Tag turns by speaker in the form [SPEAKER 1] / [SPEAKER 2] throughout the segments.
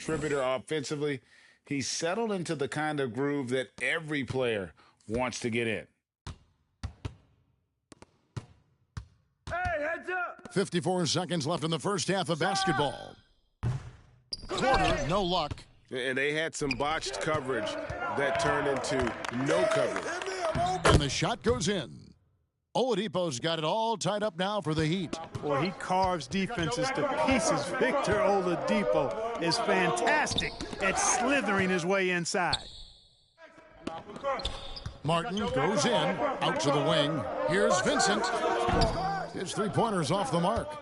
[SPEAKER 1] contributor offensively. He's settled into the kind of groove that every player wants to get in.
[SPEAKER 2] Hey, heads up!
[SPEAKER 3] 54 seconds left in the first half of basketball. Quarter, no luck.
[SPEAKER 4] And they had some botched coverage that turned into no coverage.
[SPEAKER 3] And the shot goes in. Oladipo's got it all tied up now for the Heat.
[SPEAKER 5] Boy, he carves defenses to pieces. Victor Oladipo is fantastic at slithering his way inside.
[SPEAKER 3] Martin goes in, out to the wing. Here's Vincent. His three-pointer's off the mark.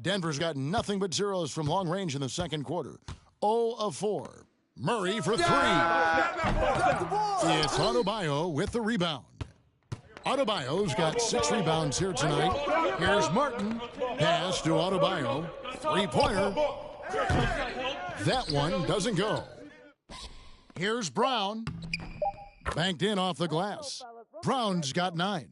[SPEAKER 3] Denver's got nothing but zeros from long range in the second quarter. 0 of 4. Murray for 3. It's Adebayo with the rebound. Adebayo's got 6 rebounds here tonight. Here's Martin. Pass to Adebayo. Three-pointer. That one doesn't go. Here's Brown. Banked in off the glass. Brown's got 9.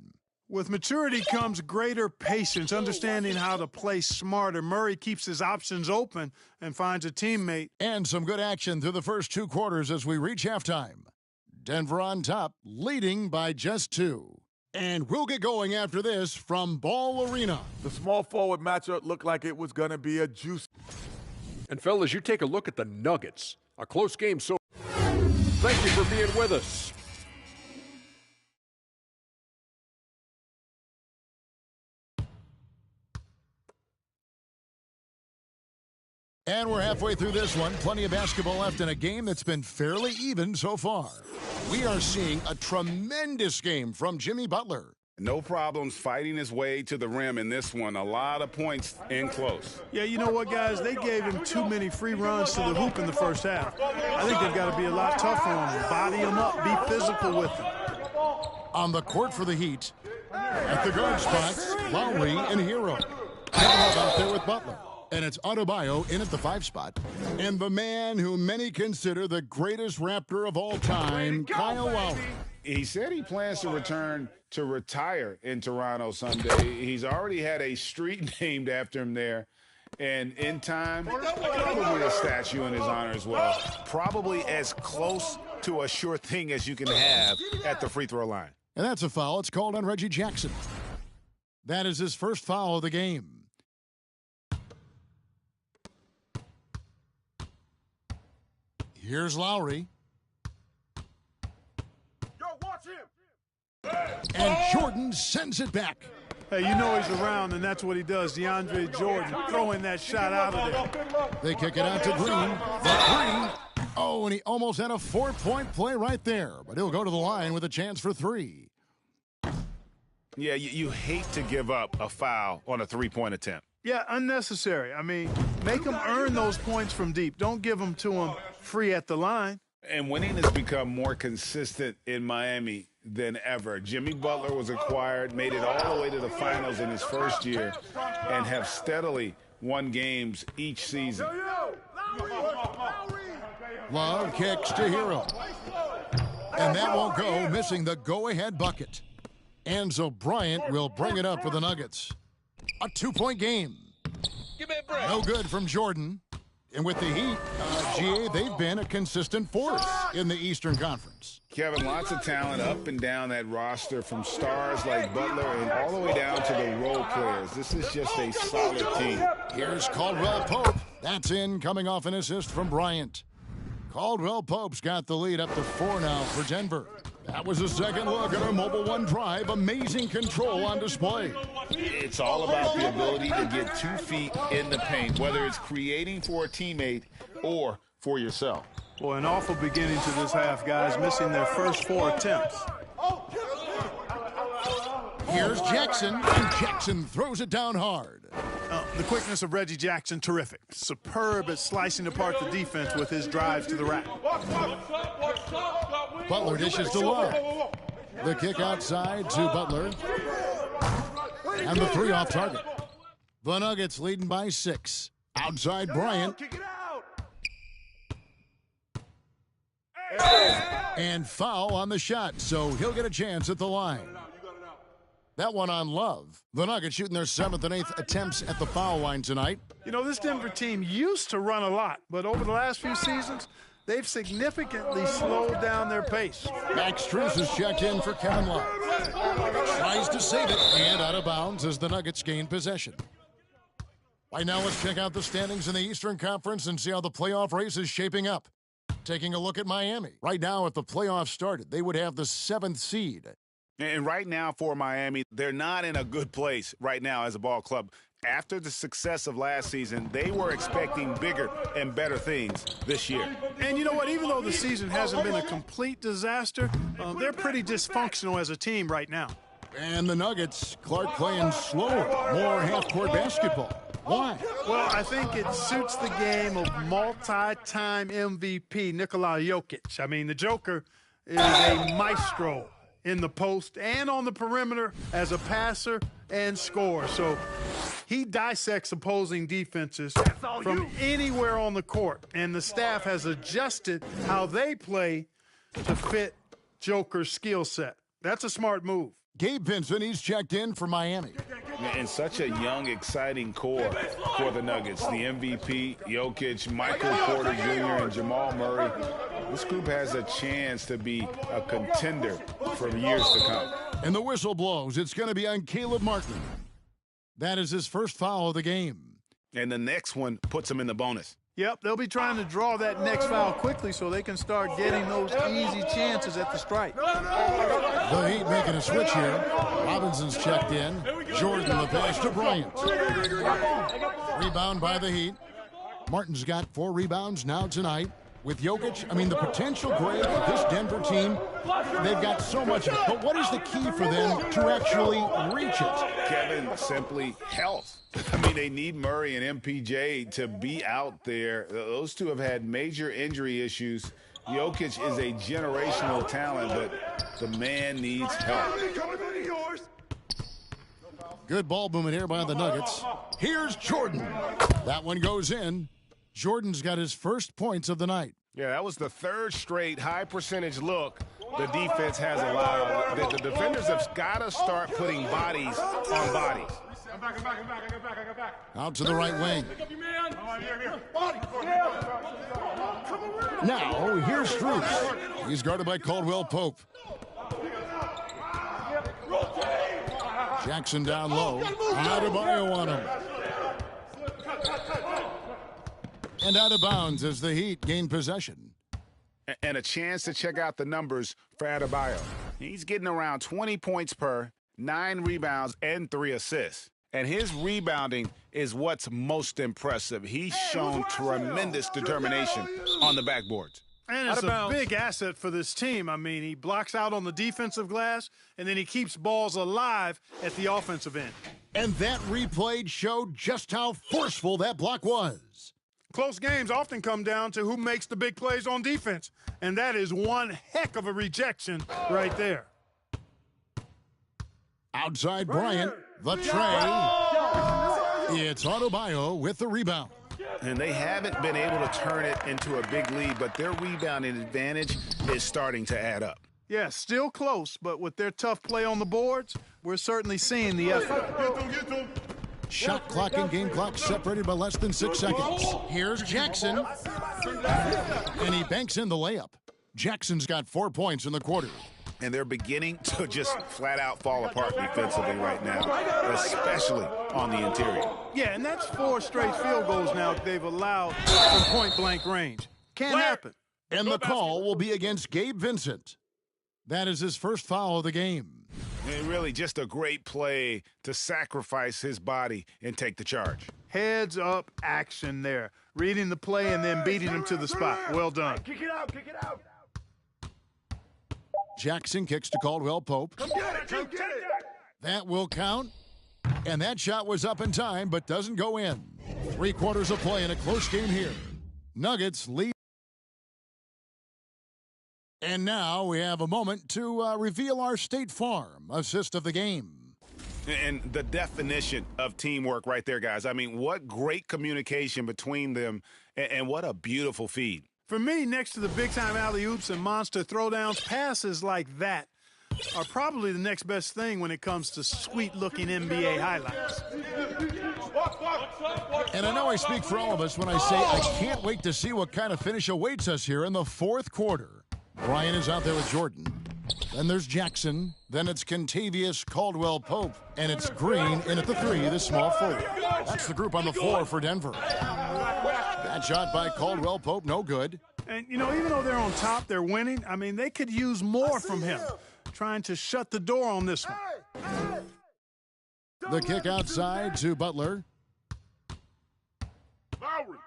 [SPEAKER 5] With maturity comes greater patience, understanding how to play smarter. Murray keeps his options open and finds a teammate.
[SPEAKER 3] And some good action through the first 2 quarters as we reach halftime. Denver on top, leading by just 2. And we'll get going after this from Ball Arena.
[SPEAKER 6] The small forward matchup looked like it was going to be a juice.
[SPEAKER 7] And fellas, you take a look at the Nuggets. A close game so. Thank you for being with us.
[SPEAKER 3] And we're halfway through this one. Plenty of basketball left in a game that's been fairly even so far. We are seeing a tremendous game from Jimmy Butler.
[SPEAKER 1] No problems fighting his way to the rim in this one. A lot of points in close.
[SPEAKER 5] Yeah, you know what, guys? They gave him too many free runs to the hoop in the first half. I think they've got to be a lot tougher on him. Body him up. Be physical with him.
[SPEAKER 3] On the court for the Heat, at the guard spots, Lowry and Hero. Kevin out there with Butler. And it's Adebayo in at the 5 spot. And the man who many consider the greatest Raptor of all time, Kyle Lowry.
[SPEAKER 1] He said he plans to return to retire in Toronto someday. He's already had a street named after him there. And in time, probably a statue in his honor as well. Probably as close to a sure thing as you can have at the free throw line.
[SPEAKER 3] And that's a foul. It's called on Reggie Jackson. That is his first foul of the game. Here's Lowry.
[SPEAKER 2] Yo, watch him!
[SPEAKER 3] And Jordan sends it back.
[SPEAKER 5] Hey, you know he's around, and that's what he does. DeAndre Jordan throwing that shot out of there.
[SPEAKER 3] They kick it out to Green. The 3. Oh, and he almost had a 4-point play right there. But he'll go to the line with a chance for 3.
[SPEAKER 1] Yeah, you hate to give up a foul on a 3-point attempt.
[SPEAKER 5] Yeah, unnecessary. I mean, make them earn those points from deep. Don't give them to them free at the line.
[SPEAKER 1] And winning has become more consistent in Miami than ever. Jimmy Butler was acquired, made it all the way to the finals in his first year, and have steadily won games each season.
[SPEAKER 3] Love kicks to Hero. And that won't go, missing the go-ahead bucket. Enzo Bryant will bring it up for the Nuggets. A 2-point game. No good from Jordan. And with the Heat, GA, they've been a consistent force in the Eastern Conference.
[SPEAKER 1] Kevin, lots of talent up and down that roster, from stars like Butler and all the way down to the role players. This is just a solid team.
[SPEAKER 3] Here's Caldwell Pope. That's in, coming off an assist from Bryant. Caldwell Pope's got the lead up to 4 now for Denver. That was a second look at our Mobile One Drive. Amazing control on display.
[SPEAKER 1] It's all about the ability to get 2 feet in the paint, whether it's creating for a teammate or for yourself.
[SPEAKER 5] Boy, an awful beginning to this half, guys, missing their first 4 attempts.
[SPEAKER 3] Here's Jackson, and Jackson throws it down hard.
[SPEAKER 5] The quickness of Reggie Jackson, terrific. Superb at slicing apart the defense with his drives to the rack.
[SPEAKER 3] Butler dishes to Love. The kick outside to Butler. And the 3 off target. The Nuggets leading by 6. Outside Bryant. And foul on the shot, so he'll get a chance at the line. That one on Love. The Nuggets shooting their 7th and 8th attempts at the foul line tonight.
[SPEAKER 5] You know, this Denver team used to run a lot, but over the last few seasons, they've significantly slowed down their pace.
[SPEAKER 3] Max Strus is checked in for Kevin Love. Tries to save it and out of bounds as the Nuggets gain possession. Right now, let's check out the standings in the Eastern Conference and see how the playoff race is shaping up. Taking a look at Miami. Right now, if the playoffs started, they would have the 7th seed.
[SPEAKER 1] And right now for Miami, they're not in a good place right now as a ball club. After the success of last season, they were expecting bigger and better things this year.
[SPEAKER 5] And you know what? Even though the season hasn't been a complete disaster, they're pretty dysfunctional as a team right now.
[SPEAKER 3] And the Nuggets, Clark playing slower, more half-court basketball. Why?
[SPEAKER 5] Well, I think it suits the game of multi-time MVP Nikola Jokic. I mean, the Joker is a maestro in the post and on the perimeter as a passer and scorer. So he dissects opposing defenses from anywhere on the court, and the staff has adjusted how they play to fit Joker's skill set. That's a smart move.
[SPEAKER 3] Gabe Vincent, he's checked in for Miami.
[SPEAKER 1] And such a young, exciting core for the Nuggets. The MVP, Jokic, Michael Porter Jr., and Jamal Murray. This group has a chance to be a contender for years to come.
[SPEAKER 3] And the whistle blows. It's going to be on Caleb Martin. That is his first foul of the game.
[SPEAKER 1] And the next one puts him in the bonus.
[SPEAKER 5] Yep, they'll be trying to draw that next foul quickly so they can start getting those easy chances at the stripe.
[SPEAKER 3] The Heat making a switch here. Robinson's checked in. Jordan the pass to Bryant. Rebound by the Heat. Martin's got 4 rebounds now tonight. With Jokic, I mean, the potential grade of this Denver team, they've got so much. But what is the key for them to actually reach it?
[SPEAKER 1] Kevin, simply health. I mean, they need Murray and MPJ to be out there. Those two have had major injury issues. Jokic is a generational talent, but the man needs help.
[SPEAKER 3] Good ball movement here by the Nuggets. Here's Jordan. That one goes in. Jordan's got his first points of the night.
[SPEAKER 4] Yeah, that was the 3rd straight high-percentage look the defense has allowed. The defenders have got to start putting bodies on bodies.
[SPEAKER 3] Out to the right wing. Now, here's Strus. He's guarded by Caldwell Pope. Jackson down low. Adebayo on him. And out of bounds as the Heat gain possession.
[SPEAKER 1] And a chance to check out the numbers for Adebayo. He's getting around 20 points per, 9 rebounds, and 3 assists. And his rebounding is what's most impressive. He's shown tremendous determination on the backboards.
[SPEAKER 5] And it's a big asset for this team. I mean, he blocks out on the defensive glass, and then he keeps balls alive at the offensive end.
[SPEAKER 3] And that replay showed just how forceful that block was.
[SPEAKER 5] Close games often come down to who makes the big plays on defense, and that is one heck of a rejection right there.
[SPEAKER 3] Outside Bryant, the tray. It's Adebayo with the rebound.
[SPEAKER 1] And they haven't been able to turn it into a big lead, but their rebounding advantage is starting to add up.
[SPEAKER 5] Yeah, still close, but with their tough play on the boards, we're certainly seeing the effort.
[SPEAKER 3] Shot clock and game clock separated by less than 6 seconds. Here's Jackson. And he banks in the layup. Jackson's got 4 points in the quarter.
[SPEAKER 1] And they're beginning to just flat out fall apart defensively right now, especially on the interior.
[SPEAKER 5] Yeah, and that's 4 straight field goals now they've allowed from point-blank range. Can't happen.
[SPEAKER 3] And the call will be against Gabe Vincent. That is his first foul of the game.
[SPEAKER 1] And really just a great play to sacrifice his body and take the charge.
[SPEAKER 5] Heads up action there. Reading the play and then beating him to the spot. Well done.
[SPEAKER 2] Kick it out, kick it out.
[SPEAKER 3] Jackson kicks to Caldwell Pope.
[SPEAKER 2] Come get it, come get it.
[SPEAKER 3] That will count. And that shot was up in time, but doesn't go in. 3 quarters of play in a close game here. Nuggets lead. And now we have a moment to reveal our State Farm assist of the game.
[SPEAKER 1] And the definition of teamwork right there, guys. I mean, what great communication between them, and what a beautiful feed.
[SPEAKER 5] For me, next to the big-time alley-oops and monster throwdowns, passes like that are probably the next best thing when it comes to sweet-looking NBA highlights.
[SPEAKER 3] And I know I speak for all of us when I say I can't wait to see what kind of finish awaits us here in the fourth quarter. Bryant is out there with Jordan. Then there's Jackson. Then it's Kentavious Caldwell-Pope. And it's Green in at the 3, the small forward. That's the group on the floor for Denver. That shot by Caldwell-Pope, no good.
[SPEAKER 5] And, you know, even though they're on top, they're winning. I mean, they could use more from him, trying to shut the door on this one.
[SPEAKER 3] The kick outside to Butler.
[SPEAKER 2] Lowry!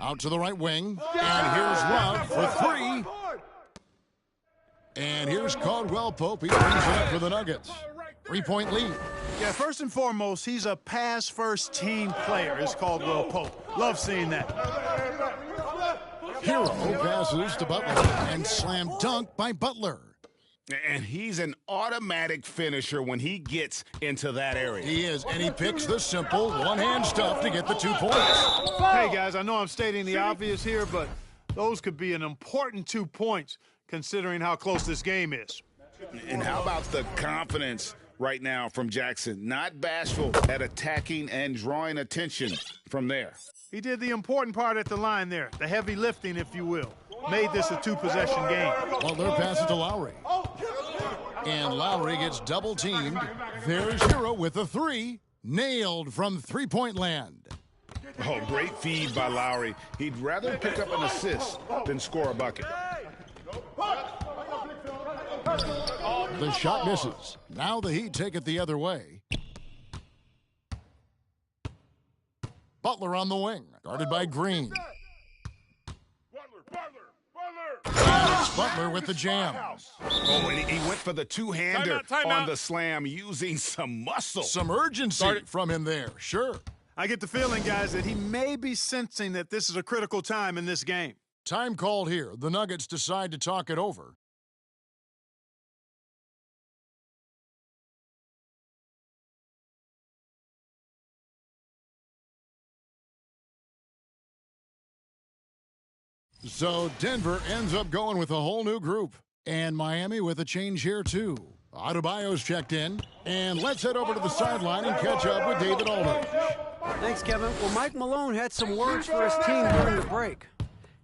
[SPEAKER 3] Out to the right wing. And here's Love for 3. And here's Caldwell-Pope. He brings it up for the Nuggets. 3-point lead.
[SPEAKER 5] Yeah, first and foremost, he's a pass-first team player, is Caldwell-Pope. Love seeing that.
[SPEAKER 3] Hero passes to Butler. And slam dunk by Butler.
[SPEAKER 4] And he's an automatic finisher when he gets into that area.
[SPEAKER 3] He is, and he picks the simple one-hand stuff to get the 2 points.
[SPEAKER 5] Hey, guys, I know I'm stating the obvious here, but those could be an important 2 points considering how close this game is.
[SPEAKER 1] And how about the confidence right now from Jackson? Not bashful at attacking and drawing attention from there.
[SPEAKER 5] He did the important part at the line there, the heavy lifting, if you will. Made this a 2-possession game.
[SPEAKER 3] Butler passes to Lowry. And Lowry gets double-teamed. There's Hero with a 3. Nailed from three-point land.
[SPEAKER 1] Oh, great feed by Lowry. He'd rather pick up an assist than score a bucket.
[SPEAKER 3] The shot misses. Now the Heat take it the other way. Butler on the wing, guarded by Green. It's Butler with the jam.
[SPEAKER 1] Oh, and he went for the two-hander on the slam using some muscle.
[SPEAKER 3] Some urgency from him there, sure.
[SPEAKER 5] I get the feeling, guys, that he may be sensing that this is a critical time in this game.
[SPEAKER 3] Time called here. The Nuggets decide to talk it over. So Denver ends up going with a whole new group. And Miami with a change here, too. Adebayo's checked in. And let's head over to the sideline and catch up with David Aldridge.
[SPEAKER 8] Thanks, Kevin. Well, Mike Malone had some words for his team during the break.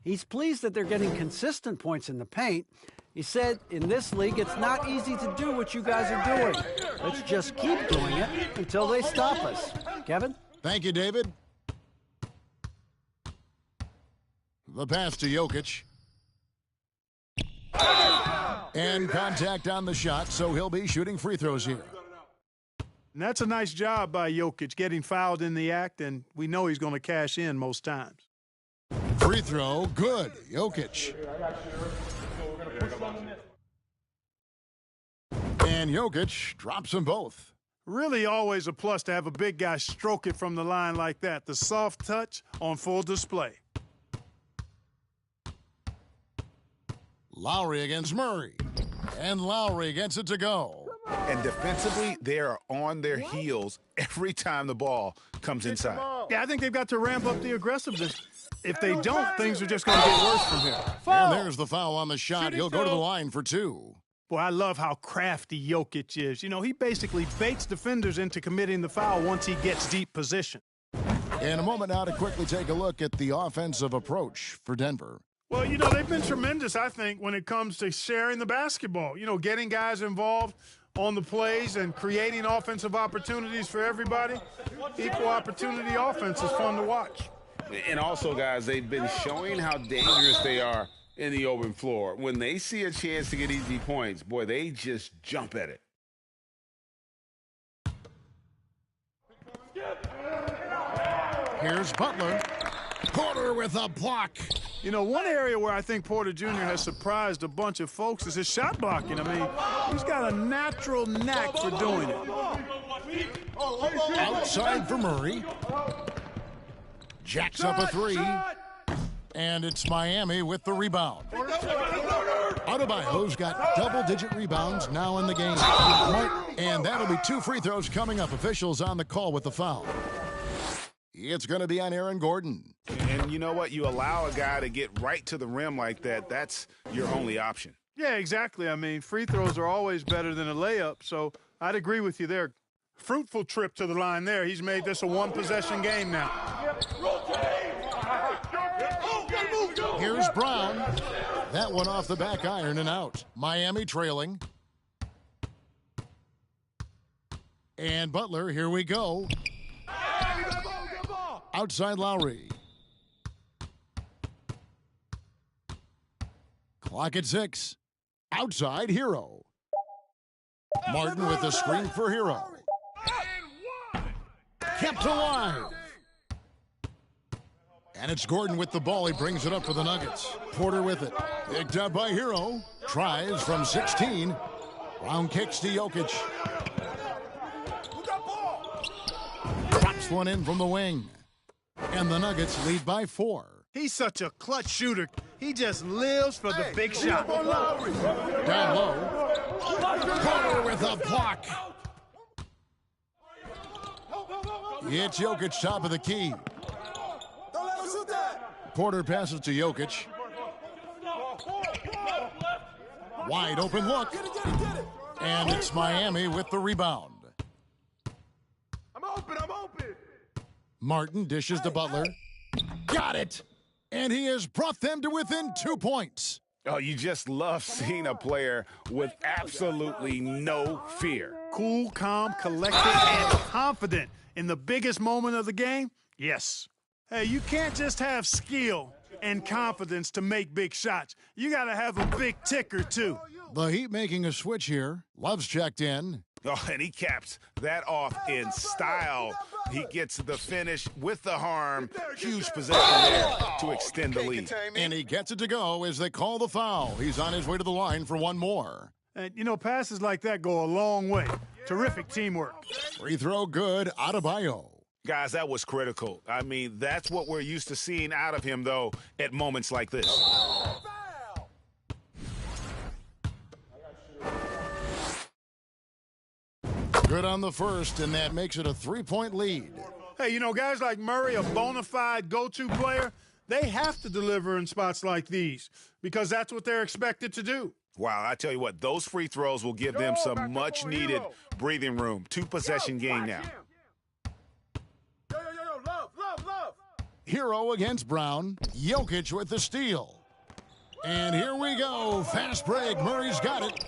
[SPEAKER 8] He's pleased that they're getting consistent points in the paint. He said, in this league, it's not easy to do what you guys are doing. Let's just keep doing it until they stop us. Kevin?
[SPEAKER 3] Thank you, David. The pass to Jokic. And contact on the shot, so he'll be shooting free throws here.
[SPEAKER 5] And that's a nice job by Jokic, getting fouled in the act, and we know he's going to cash in most times.
[SPEAKER 3] Free throw, good. Jokic. And Jokic drops them both.
[SPEAKER 5] Really always a plus to have a big guy stroke it from the line like that. The soft touch on full display.
[SPEAKER 3] Lowry against Murray. And Lowry gets it to go.
[SPEAKER 1] And defensively, they are on their heels every time the ball comes inside.
[SPEAKER 5] Yeah, I think they've got to ramp up the aggressiveness. If they don't, things are just going to get worse from here.
[SPEAKER 3] And there's the foul on the shot. He'll go to the line for 2.
[SPEAKER 5] Boy, I love how crafty Jokic is. You know, he basically baits defenders into committing the foul once he gets deep position.
[SPEAKER 3] In a moment now to quickly take a look at the offensive approach for Denver.
[SPEAKER 5] Well, you know, they've been tremendous, I think, when it comes to sharing the basketball. You know, getting guys involved on the plays and creating offensive opportunities for everybody. Equal opportunity offense is fun to watch.
[SPEAKER 1] And also, guys, they've been showing how dangerous they are in the open floor. When they see a chance to get easy points, boy, they just jump at it.
[SPEAKER 3] Here's Butler. Porter with a block.
[SPEAKER 5] You know, one area where I think Porter Jr. has surprised a bunch of folks is his shot blocking. I mean, he's got a natural knack for doing it.
[SPEAKER 3] Outside for Murray. Jacks up a 3. And it's Miami with the rebound. Adebayo's got double-digit rebounds now in the game. And that'll be 2 free throws coming up. Officials on the call with the foul. It's going to be on Aaron Gordon.
[SPEAKER 1] And you know what? You allow a guy to get right to the rim like that, that's your only option.
[SPEAKER 5] Yeah, exactly. I mean, free throws are always better than a layup, so I'd agree with you there. Fruitful trip to the line there. He's made this a one-possession game now.
[SPEAKER 3] Here's Brown. That one off the back iron and out. Miami trailing. And Butler, here we go. Outside Lowry. Clock at 6. Outside Hero. Martin with the screen for Hero. Kept alive. And it's Gordon with the ball. He brings it up for the Nuggets. Porter with it. Picked up by Hero. Tries from 16. Brown kicks to Jokic. Drops one in from the wing. And the Nuggets lead by 4.
[SPEAKER 5] He's such a clutch shooter. He just lives for the big shot.
[SPEAKER 3] Down low. Porter with a block. It's Jokic top of the key. Porter passes to Jokic. Wide open look. And it's Miami with the rebound.
[SPEAKER 2] I'm open.
[SPEAKER 3] Martin dishes to Butler. Got it. And he has brought them to within 2 points.
[SPEAKER 1] Oh, you just love seeing a player with absolutely no fear.
[SPEAKER 5] Cool, calm, collected, and confident in the biggest moment of the game? Yes. Hey, you can't just have skill and confidence to make big shots. You got to have a big ticker, too.
[SPEAKER 3] The Heat making a switch here. Love's checked in.
[SPEAKER 1] Oh, and he caps that off in style. He gets the finish with the harm. Huge possession there to extend the lead.
[SPEAKER 3] And he gets it to go as they call the foul. He's on his way to the line for one more.
[SPEAKER 5] And, you know, passes like that go a long way. Terrific teamwork.
[SPEAKER 3] Free throw good. Adebayo.
[SPEAKER 1] Guys, that was critical. I mean, that's what we're used to seeing out of him, though, at moments like this.
[SPEAKER 3] Good on the first, and that makes it a 3-point lead.
[SPEAKER 5] Hey, you know, guys like Murray, a bona fide go-to player, they have to deliver in spots like these because that's what they're expected to do.
[SPEAKER 1] Wow, I tell you what, those free throws will give them some much-needed breathing room. 2-possession game now.
[SPEAKER 2] Love.
[SPEAKER 3] Hero against Brown. Jokic with the steal. And here we go. Fast break. Murray's got it.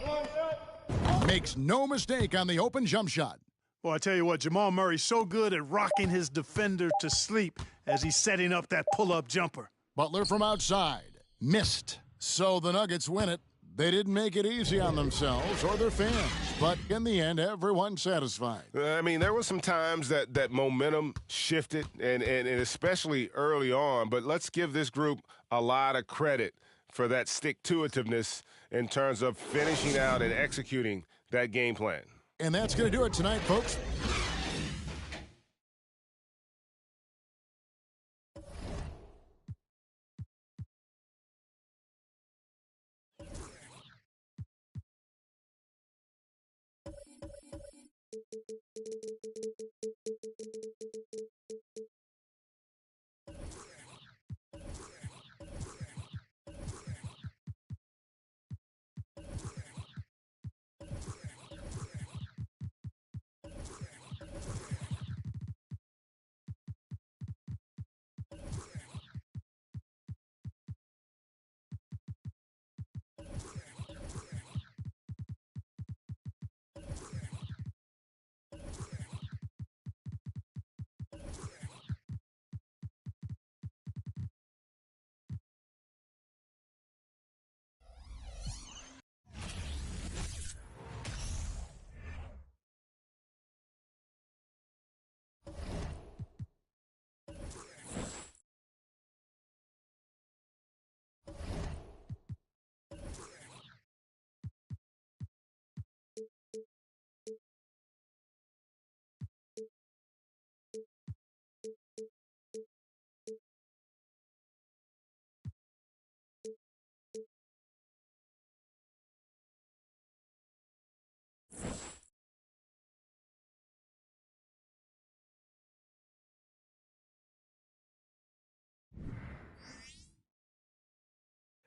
[SPEAKER 3] Makes no mistake on the open jump shot.
[SPEAKER 5] Well, I tell you what, Jamal Murray's so good at rocking his defender to sleep as he's setting up that pull-up jumper.
[SPEAKER 3] Butler from outside. Missed. So the Nuggets win it. They didn't make it easy on themselves or their fans, but in the end, everyone's satisfied.
[SPEAKER 4] I mean, there were some times that momentum shifted, and especially early on, but let's give this group a lot of credit for that stick-to-itiveness in terms of finishing out and executing that game plan.
[SPEAKER 3] And that's going to do it tonight, folks.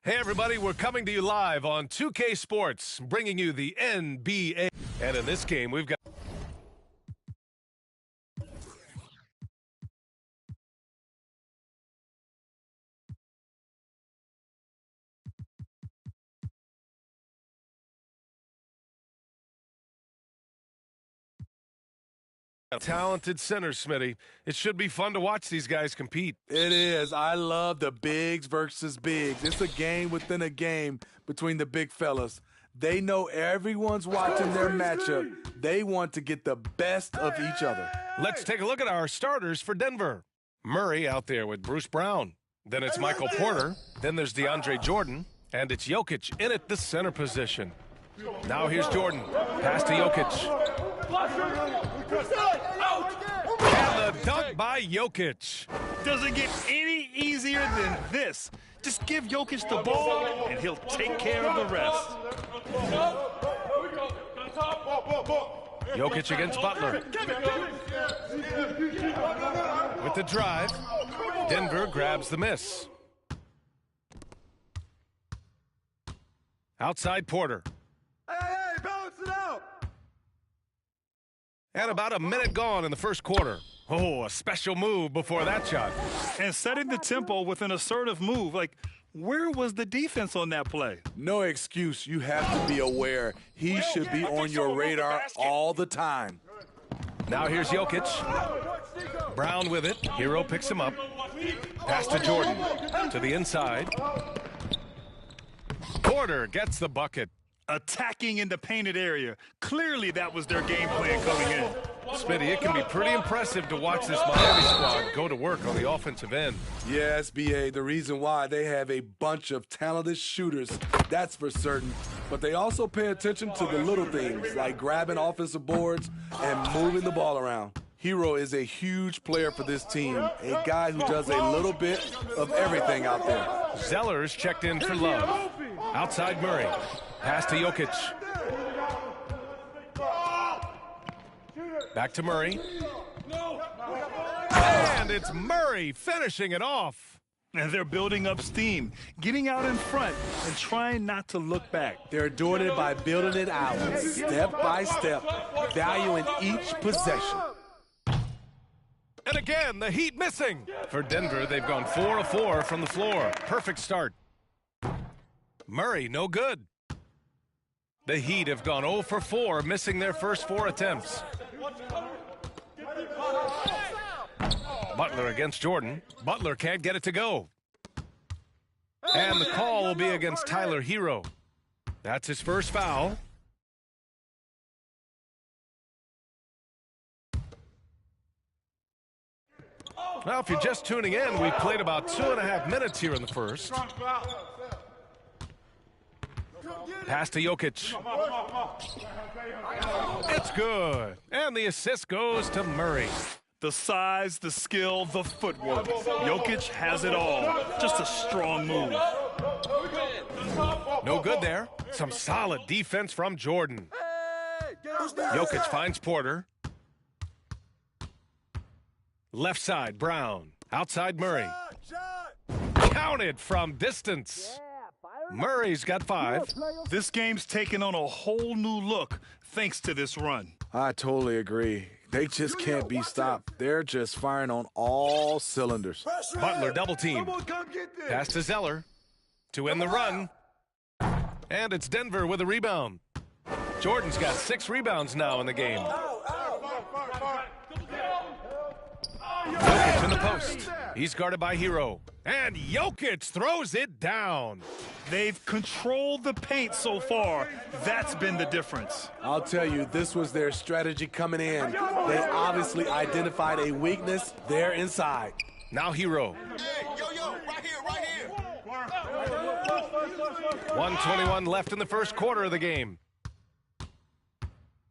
[SPEAKER 9] Hey, everybody, we're coming to you live on 2K Sports, bringing you the NBA. And in this game, we've got... talented center, Smitty. It should be fun to watch these guys compete.
[SPEAKER 6] It is. I love the bigs versus bigs. It's a game within a game between the big fellas. They know everyone's watching their matchup. They want to get the best of each other.
[SPEAKER 9] Let's take a look at our starters for Denver. Murray out there with Bruce Brown. Then it's Michael Porter. Then there's DeAndre Jordan. And it's Jokic in at the center position. Now here's Jordan. Pass to Jokic. And the dunk by Jokic.
[SPEAKER 10] Doesn't get any easier than this. Just give Jokic the ball, and he'll take care of the rest.
[SPEAKER 9] Jokic against Butler. With the drive, Denver grabs the miss. Outside Porter.
[SPEAKER 2] Hey, balance it out.
[SPEAKER 9] And about a minute gone in the first quarter. Oh, a special move before that shot.
[SPEAKER 10] And setting the tempo with an assertive move. Like, where was the defense on that play?
[SPEAKER 6] No excuse. You have to be aware. He should be on your radar all the time.
[SPEAKER 9] Now here's Jokic. Brown with it. Hero picks him up. Pass to Jordan. To the inside. Porter gets the bucket.
[SPEAKER 10] Attacking in the painted area. Clearly that was their game plan coming in.
[SPEAKER 9] Smitty, it can be pretty impressive to watch this Miami squad go to work on the offensive end.
[SPEAKER 6] Yes, B.A., the reason why they have a bunch of talented shooters, that's for certain. But they also pay attention to the little things, like grabbing offensive boards and moving the ball around. Hero is a huge player for this team, a guy who does a little bit of everything out there.
[SPEAKER 9] Zeller's checked in for Love. Outside Murray. Pass to Jokic. Back to Murray. And it's Murray finishing it off.
[SPEAKER 10] And they're building up steam, getting out in front and trying not to look back.
[SPEAKER 6] They're doing it by building it out, step by step, valuing each possession.
[SPEAKER 9] And again, the Heat missing. For Denver, they've gone 4 of 4 from the floor. Perfect start. Murray, no good. The Heat have gone 0 for 4, missing their first 4 attempts. Butler against Jordan. Butler can't get it to go. And the call will be against Tyler Hero. That's his first foul. Now, if you're just tuning in, we played about 2.5 minutes here in the first. Pass to Jokic. It's good. And the assist goes to Murray.
[SPEAKER 10] The size, the skill, the footwork. Jokic has it all. Just a strong move.
[SPEAKER 9] No good there. Some solid defense from Jordan. Jokic finds Porter. Left side, Brown. Outside Murray. Counted from distance. Murray's got 5.
[SPEAKER 10] This game's taken on a whole new look thanks to this run.
[SPEAKER 6] I totally agree. They just can't be stopped. They're just firing on all cylinders.
[SPEAKER 9] Butler double team. Pass to Zeller to end the run. And it's Denver with a rebound. Jordan's got 6 rebounds now in the game. Jokic in the post. He's guarded by Hero. And Jokic throws it down.
[SPEAKER 10] They've controlled the paint so far. That's been the difference.
[SPEAKER 6] I'll tell you, this was their strategy coming in. They obviously identified a weakness there inside.
[SPEAKER 9] Now Hero.
[SPEAKER 2] Hey, yo, right here.
[SPEAKER 9] 1:21 left in the first quarter of the game.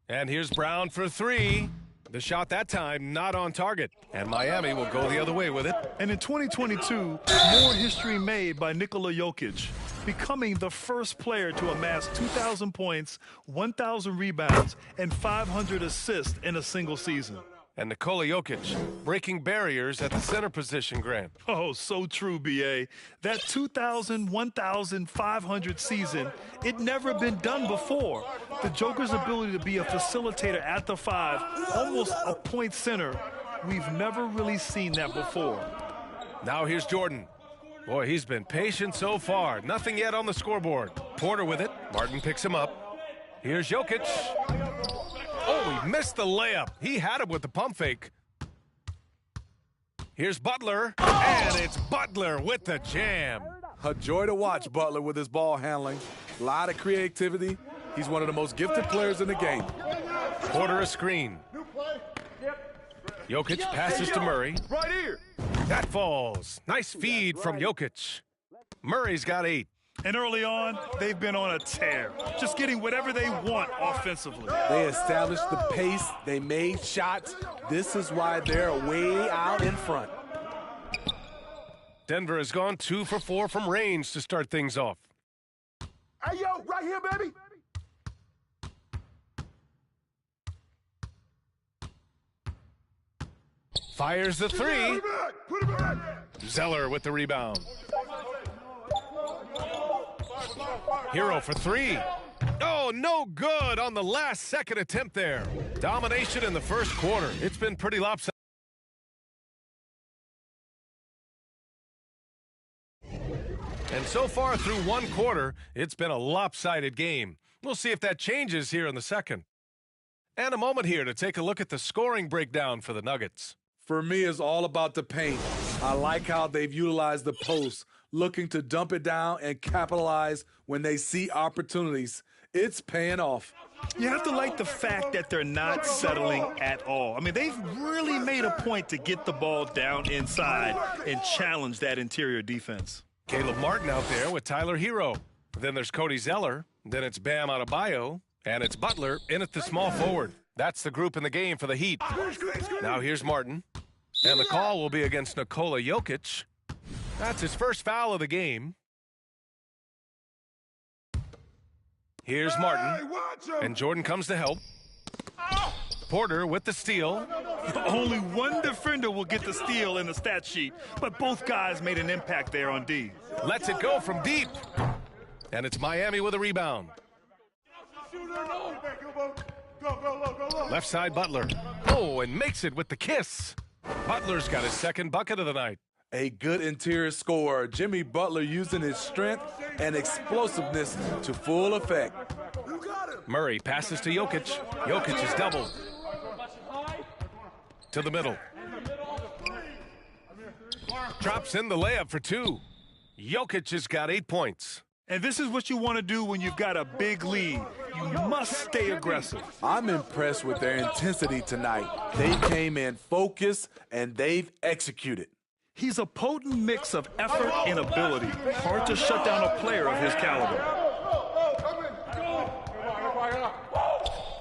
[SPEAKER 9] And here's Brown for 3. The shot that time not on target. And Miami will go the other way with it.
[SPEAKER 10] And in 2022, more history made by Nikola Jokic, becoming the first player to amass 2,000 points, 1,000 rebounds, and 500 assists in a single season.
[SPEAKER 9] And Nikola Jokic breaking barriers at the center position, Grant.
[SPEAKER 10] Oh, so true, B.A. That 2,000, 1,500 season, it never been done before. The Joker's ability to be a facilitator at the 5, almost a point center, we've never really seen that before.
[SPEAKER 9] Now here's Jordan. Boy, he's been patient so far. Nothing yet on the scoreboard. Porter with it. Martin picks him up. Here's Jokic. Oh, he missed the layup. He had him with the pump fake. Here's Butler, and it's Butler with the jam.
[SPEAKER 6] A joy to watch Butler with his ball handling. A lot of creativity. He's one of the most gifted players in the game.
[SPEAKER 9] Porter a screen. Jokic passes to Murray.
[SPEAKER 2] Right here.
[SPEAKER 9] That falls. Nice feed from Jokic. Murray's got 8.
[SPEAKER 10] And early on, they've been on a tear, just getting whatever they want offensively.
[SPEAKER 6] They established the pace. They made shots. This is why they're way out in front.
[SPEAKER 9] Denver has gone 2 for 4 from range to start things off.
[SPEAKER 2] Hey, yo, right here, baby.
[SPEAKER 9] Fires the 3.
[SPEAKER 2] Put it back.
[SPEAKER 9] Zeller with the rebound. Hero for 3. Oh, no good on the last second attempt there. Domination in the first quarter. It's been pretty lopsided. And so far through one quarter, it's been a lopsided game. We'll see if that changes here in the second. And a moment here to take a look at the scoring breakdown for the Nuggets.
[SPEAKER 6] For me, it's all about the paint. I like how they've utilized the post, looking to dump it down and capitalize when they see opportunities. It's paying off.
[SPEAKER 10] You have to like the fact that they're not settling at all. I mean, they've really made a point to get the ball down inside and challenge that interior defense.
[SPEAKER 9] Caleb Martin out there with Tyler Hero. Then there's Cody Zeller. Then it's Bam Adebayo. And it's Butler in at the small forward. That's the group in the game for the Heat. Now here's Martin. And the call will be against Nikola Jokic. That's his first foul of the game. Here's Martin. And Jordan comes to help. Porter with the steal.
[SPEAKER 10] Only one defender will get the steal in the stat sheet, but both guys made an impact there on D.
[SPEAKER 9] Lets it go from deep. And it's Miami with a rebound. Left side Butler. Oh, and makes it with the kiss. Butler's got his second bucket of the night.
[SPEAKER 6] A good interior scorer. Jimmy Butler using his strength and explosiveness to full effect.
[SPEAKER 9] Murray passes to Jokic. Jokic is doubled. To the middle. Drops in the layup for 2. Jokic has got 8 points.
[SPEAKER 10] And this is what you want to do when you've got a big lead. You must stay aggressive.
[SPEAKER 6] I'm impressed with their intensity tonight. They came in focused, and they've executed.
[SPEAKER 10] He's a potent mix of effort and ability. Hard to shut down a player of his caliber.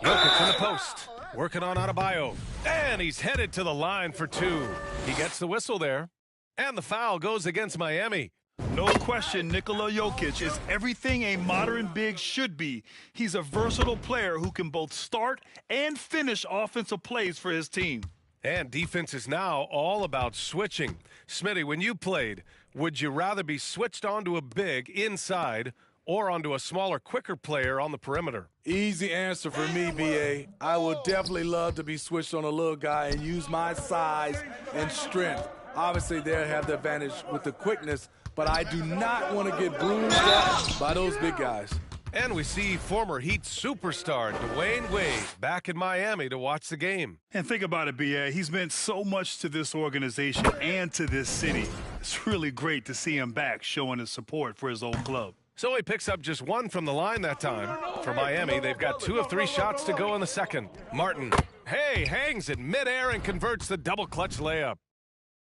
[SPEAKER 9] Jokic in the post. Working on Adebayo. And he's headed to the line for 2. He gets the whistle there. And the foul goes against Miami.
[SPEAKER 10] No question, Nikola Jokic is everything a modern big should be. He's a versatile player who can both start and finish offensive plays for his team.
[SPEAKER 9] And defense is now all about switching. Smitty, when you played, would you rather be switched onto a big inside or onto a smaller, quicker player on the perimeter?
[SPEAKER 6] Easy answer for me, B.A. I would definitely love to be switched on a little guy and use my size and strength. Obviously, they'll have the advantage with the quickness, but I do not want to get bruised up by those big guys.
[SPEAKER 9] And we see former Heat superstar Dwayne Wade back in Miami to watch the game.
[SPEAKER 10] And think about it, B.A. He's meant so much to this organization and to this city. It's really great to see him back showing his support for his old club.
[SPEAKER 9] So he picks up just 1 from the line that time. For Miami, they've got 2 of 3 shots to go in the second. Martin, hangs in midair and converts the double clutch layup.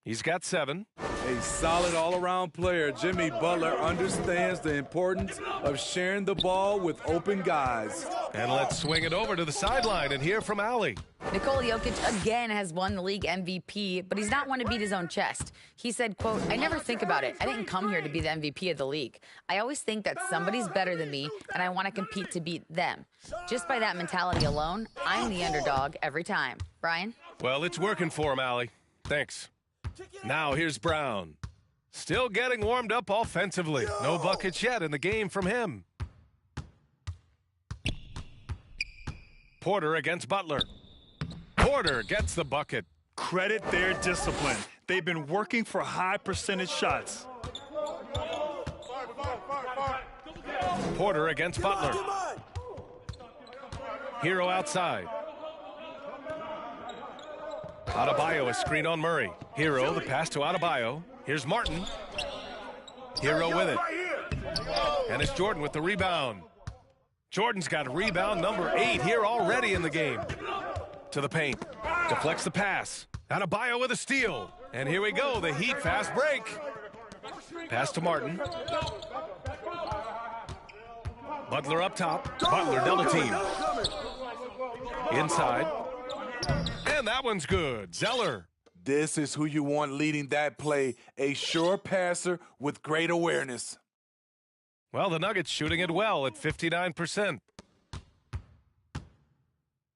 [SPEAKER 9] He's got 7.
[SPEAKER 6] A solid all-around player. Jimmy Butler understands the importance of sharing the ball with open guys.
[SPEAKER 9] And let's swing it over to the sideline and hear from Allie.
[SPEAKER 11] Nikola Jokic again has won the league MVP, but he's not one to beat his own chest. He said, quote, "I never think about it. I didn't come here to be the MVP of the league. I always think that somebody's better than me, and I want to compete to beat them. Just by that mentality alone, I'm the underdog every time." Brian?
[SPEAKER 9] Well, it's working for him, Allie. Thanks. Now here's Brown. Still getting warmed up offensively. No buckets yet in the game from him. Porter against Butler. Porter gets the bucket.
[SPEAKER 10] Credit their discipline. They've been working for high percentage shots.
[SPEAKER 9] Porter against Butler. Hero outside. Adebayo, a screen on Murray. Hero, the pass to Adebayo. Here's Martin. Hero with it. And it's Jordan with the rebound. Jordan's got rebound number 8 here already in the game. To the paint. Deflects the pass. Adebayo with a steal. And here we go, the Heat fast break. Pass to Martin. Butler up top. Butler double team. Inside. And that one's good. Zeller.
[SPEAKER 6] This is who you want leading that play. A sure passer with great awareness.
[SPEAKER 9] Well, the Nuggets shooting it well at 59%.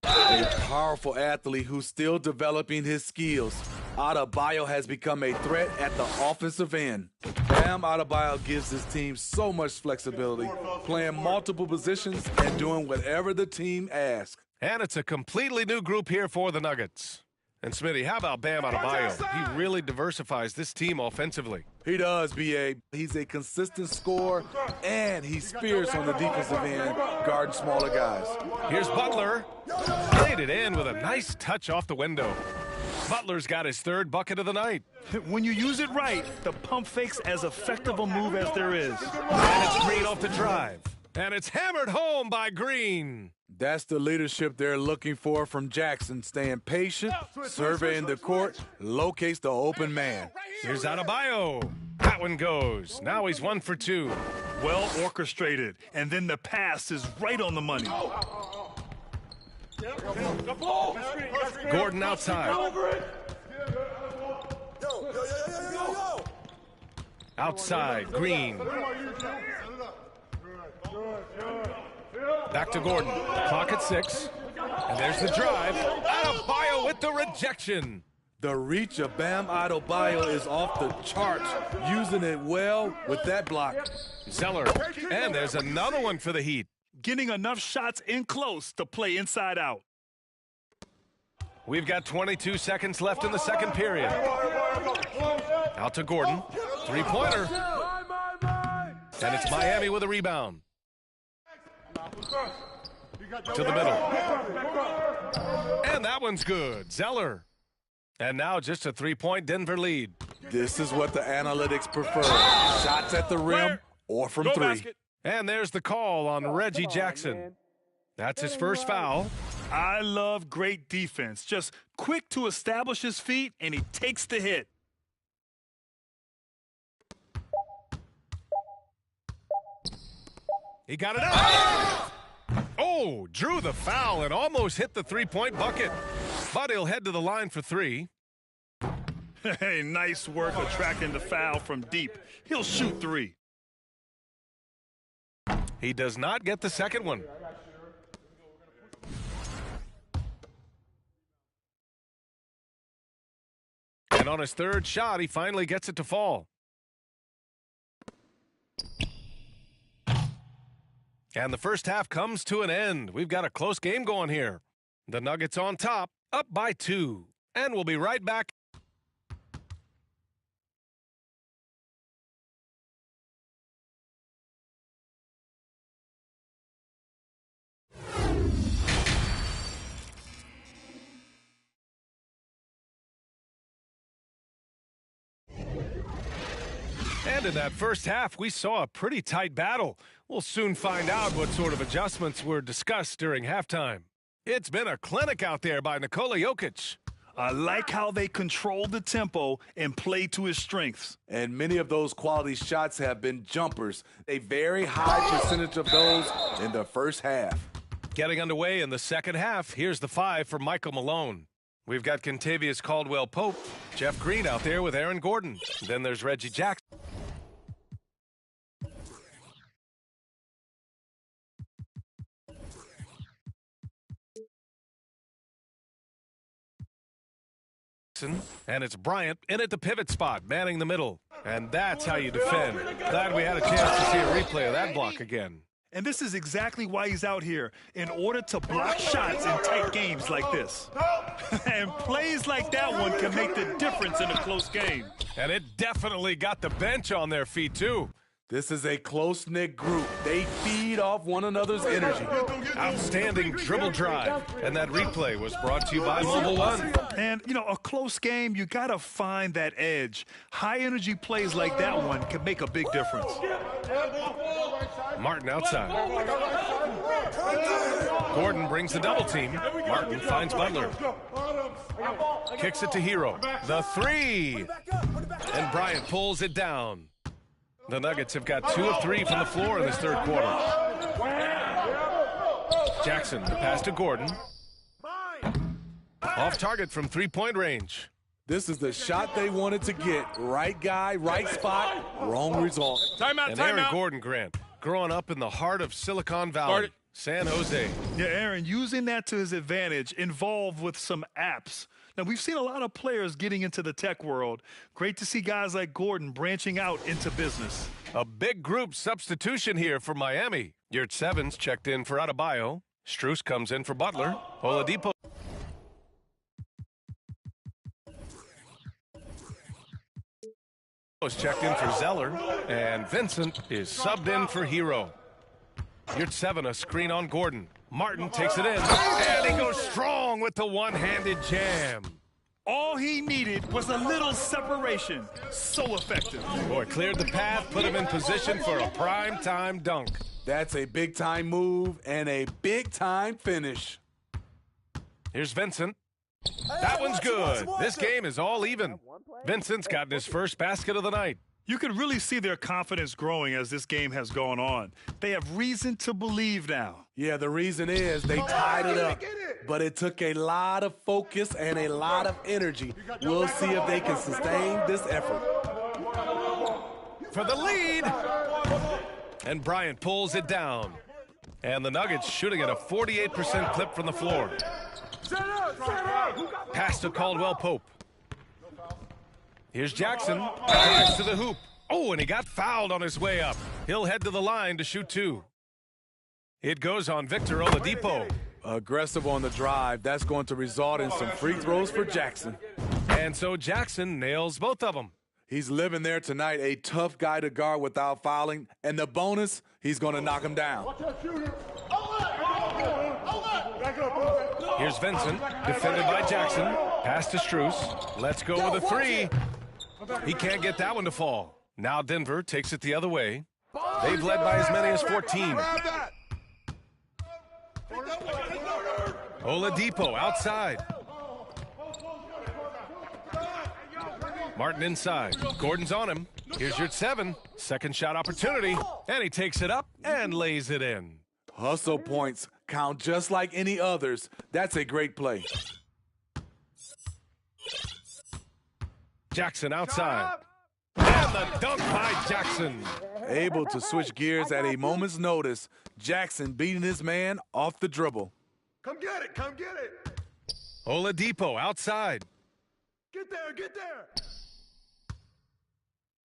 [SPEAKER 6] A powerful athlete who's still developing his skills. Adebayo has become a threat at the offensive end. Bam Adebayo gives his team so much flexibility, playing multiple positions and doing whatever the team asks.
[SPEAKER 9] And it's a completely new group here for the Nuggets. And Smitty, how about Bam Adebayo? He really diversifies this team offensively.
[SPEAKER 6] He does, B.A. He's a consistent scorer, and he's fierce on the defensive end, guarding smaller guys.
[SPEAKER 9] Here's Butler. Laid it in with a nice touch off the window. Butler's got his 3rd bucket of the night.
[SPEAKER 10] When you use it right, the pump fake's as effective a move as there is.
[SPEAKER 9] And it's Green off the drive. And it's hammered home by Green.
[SPEAKER 6] That's the leadership they're looking for from Jackson. Staying patient, surveying the court, locates the open man.
[SPEAKER 9] Here's Adebayo. That one goes. Now he's 1 for 2.
[SPEAKER 10] Well orchestrated. And then the pass is right on the money.
[SPEAKER 9] Gordon outside. Outside, Green. Back to Gordon. Clock at 6. And there's the drive. Adebayo with the rejection.
[SPEAKER 6] The reach of Bam Adebayo is off the charts, using it well with that block.
[SPEAKER 9] Zeller. And there's another one for the Heat.
[SPEAKER 10] Getting enough shots in close to play inside out.
[SPEAKER 9] We've got 22 seconds left in the second period. Out to Gordon. 3-pointer. And it's Miami with a rebound. To the middle. And that one's good. Zeller. And now just a 3-point Denver lead.
[SPEAKER 6] This is what the analytics prefer. Shots at the rim or from 3.
[SPEAKER 9] Basket. And there's the call on Reggie Jackson. That's his first foul.
[SPEAKER 10] I love great defense. Just quick to establish his feet, and he takes the hit.
[SPEAKER 9] He got it out. Oh, drew the foul and almost hit the 3-point bucket. But he'll head to the line for 3.
[SPEAKER 10] Hey, nice work attracting the foul from deep. He'll shoot 3.
[SPEAKER 9] He does not get the second one. And on his 3rd shot, he finally gets it to fall. And the first half comes to an end. We've got a close game going here. The Nuggets on top, up by 2. And we'll be right back. And in that first half, we saw a pretty tight battle. We'll soon find out what sort of adjustments were discussed during halftime. It's been a clinic out there by Nikola Jokic.
[SPEAKER 10] I like how they controlled the tempo and played to his strengths.
[SPEAKER 6] And many of those quality shots have been jumpers. A very high percentage of those in the first half.
[SPEAKER 9] Getting underway in the second half, here's the 5 for Michael Malone. We've got Kentavious Caldwell-Pope, Jeff Green out there with Aaron Gordon. Then there's Reggie Jackson. And it's Bryant in at the pivot spot, manning the middle. And that's how you defend. Glad we had a chance to see a replay of that block again.
[SPEAKER 10] And this is exactly why he's out here, in order to block shots in tight games like this. And plays like that one can make the difference in a close game.
[SPEAKER 9] And it definitely got the bench on their feet, too.
[SPEAKER 6] This is a close-knit group. They feed off one another's energy.
[SPEAKER 9] Outstanding dribble drive. And that replay was brought to you by Mobile One.
[SPEAKER 10] And, you know, a close game, you got to find that edge. High-energy plays like that one can make a big difference.
[SPEAKER 9] Martin outside. Gordon brings the double team. Martin finds Butler. Kicks it to Hero. The three. And Bryant pulls it down. The Nuggets have got 2 of 3 from the floor in this third quarter. Jackson, the pass to Gordon. Off target from three-point range.
[SPEAKER 6] This is the shot they wanted to get. Right guy, right spot, wrong result.
[SPEAKER 9] And Aaron Gordon, Grant, growing up in the heart of Silicon Valley, San Jose.
[SPEAKER 10] Yeah, Aaron, using that to his advantage, involved with some apps. Now, we've seen a lot of players getting into the tech world. Great to see guys like Gordon branching out into business.
[SPEAKER 9] A big group substitution here for Miami. Yurt Sevens checked in for Adebayo. Strus comes in for Butler. Oladipo was checked in for Zeller. And Vincent is subbed in for Hero. Yurt Seven, a screen on Gordon. Martin takes it in, and he goes strong with the one-handed jam.
[SPEAKER 10] All he needed was a little separation. So effective.
[SPEAKER 9] Boy, cleared the path, put him in position for a prime-time dunk.
[SPEAKER 6] That's a big-time move and a big-time finish.
[SPEAKER 9] Here's Vincent. That one's good. This game is all even. Vincent's gotten his first basket of the night.
[SPEAKER 10] You can really see their confidence growing as this game has gone on. They have reason to believe now.
[SPEAKER 6] Yeah, the reason is they tied it up. But it took a lot of focus and a lot of energy. We'll see if they can sustain this effort.
[SPEAKER 9] For the lead. And Bryant pulls it down. And the Nuggets shooting at a 48% clip from the floor. Pass to Caldwell Pope. Here's Jackson. Drives to the hoop. Oh, and he got fouled on his way up. He'll head to the line to shoot 2. It goes on Victor Oladipo.
[SPEAKER 6] Aggressive on the drive. That's going to result in some free throws for Jackson.
[SPEAKER 9] And so Jackson nails both of them.
[SPEAKER 6] He's living there tonight, a tough guy to guard without fouling. And the bonus, he's going to knock him down.
[SPEAKER 9] Here's Vincent, defended by Jackson. Pass to Strus. Let's go with a 3. He can't get that one to fall. Now Denver takes it the other way. They've led by as many as 14. Oladipo outside. Martin inside. Gordon's on him. Here's Yurt Seven. Second shot opportunity. And he takes it up and lays it in.
[SPEAKER 6] Hustle points count just like any others. That's a great play.
[SPEAKER 9] Jackson outside. And the dunk by Jackson.
[SPEAKER 6] Able to switch gears at a moment's notice. Jackson beating his man off the dribble.
[SPEAKER 2] Come get it, come get it.
[SPEAKER 9] Oladipo outside.
[SPEAKER 2] Get there, get there.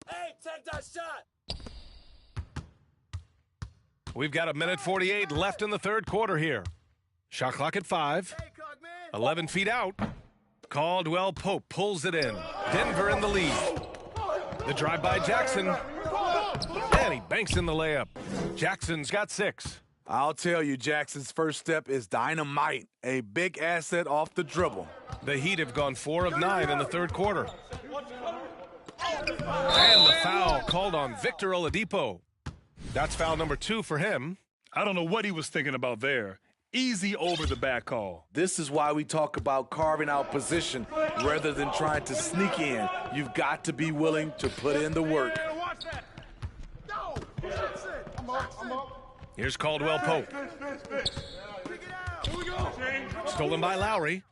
[SPEAKER 12] Hey, take that shot.
[SPEAKER 9] We've got 1:48 left in the third quarter here. Shot clock at 5. 11 feet out. Caldwell Pope pulls it in. Denver in the lead. The drive by Jackson. And he banks in the layup. Jackson's got 6.
[SPEAKER 6] I'll tell you, Jackson's first step is dynamite. A big asset off the dribble.
[SPEAKER 9] The Heat have gone 4 of 9 in the third quarter. And the foul called on Victor Oladipo. That's foul number 2 for him.
[SPEAKER 10] I don't know what he was thinking about there. Easy over the back call.
[SPEAKER 6] This is why we talk about carving out position rather than trying to sneak in. You've got to be willing to put in the work.
[SPEAKER 9] Here's Caldwell Pope. Stolen by Lowry.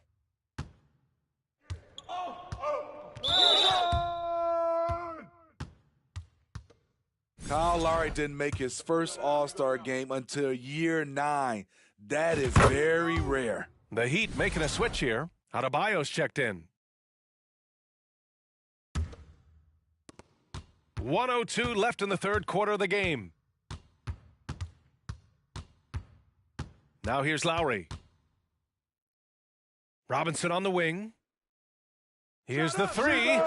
[SPEAKER 6] Kyle Lowry didn't make his first All-Star game until year 9. That is very rare.
[SPEAKER 9] The Heat making a switch here. Adebayo's checked in. 1:02 left in the third quarter of the game. Now here's Lowry. Robinson on the wing. Here's the three.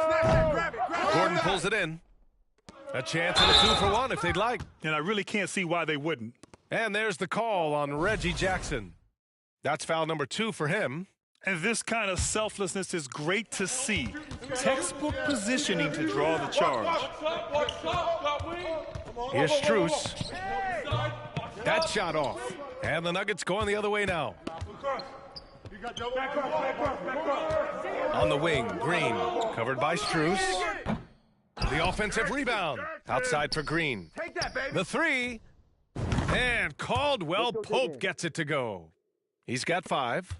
[SPEAKER 9] Gordon pulls it in. A chance at a 2-for-1 if they'd like.
[SPEAKER 10] And I really can't see why they wouldn't.
[SPEAKER 9] And there's the call on Reggie Jackson. That's foul number 2 for him.
[SPEAKER 10] And this kind of selflessness is great to see. Textbook positioning to draw the charge.
[SPEAKER 9] Here's Strus. That shot off. And the Nuggets going the other way now. On the wing, Green, covered by Strus. The offensive rebound, outside for Green. The three, and Caldwell Pope gets it to go. He's got 5.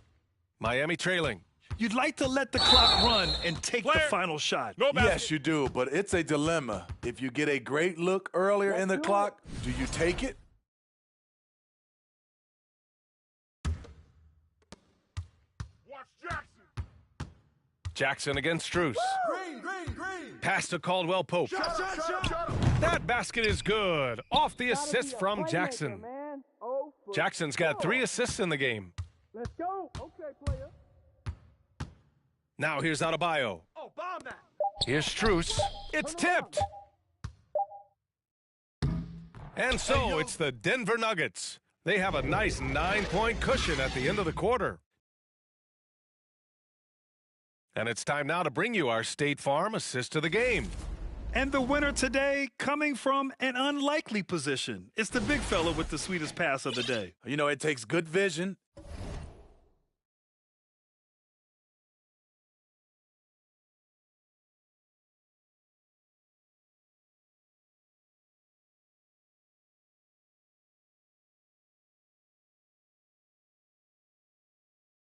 [SPEAKER 9] Miami trailing.
[SPEAKER 10] You'd like to let the clock run and take the final shot.
[SPEAKER 6] Yes, you do, but it's a dilemma. If you get a great look earlier in the clock, do you take it?
[SPEAKER 9] Jackson against Strus. Pass to Caldwell Pope. That basket is good. Off the assist from Jackson. Jackson's got 3 assists in the game.
[SPEAKER 2] Let's go. Okay, player.
[SPEAKER 9] Now here's Adebayo.
[SPEAKER 2] Oh, bomb that.
[SPEAKER 9] Here's Strus. It's tipped. And so it's the Denver Nuggets. They have a nice 9-point cushion at the end of the quarter. And it's time now to bring you our State Farm assist of the game.
[SPEAKER 10] And the winner today coming from an unlikely position. It's the big fella with the sweetest pass of the day.
[SPEAKER 6] You know, it takes good vision.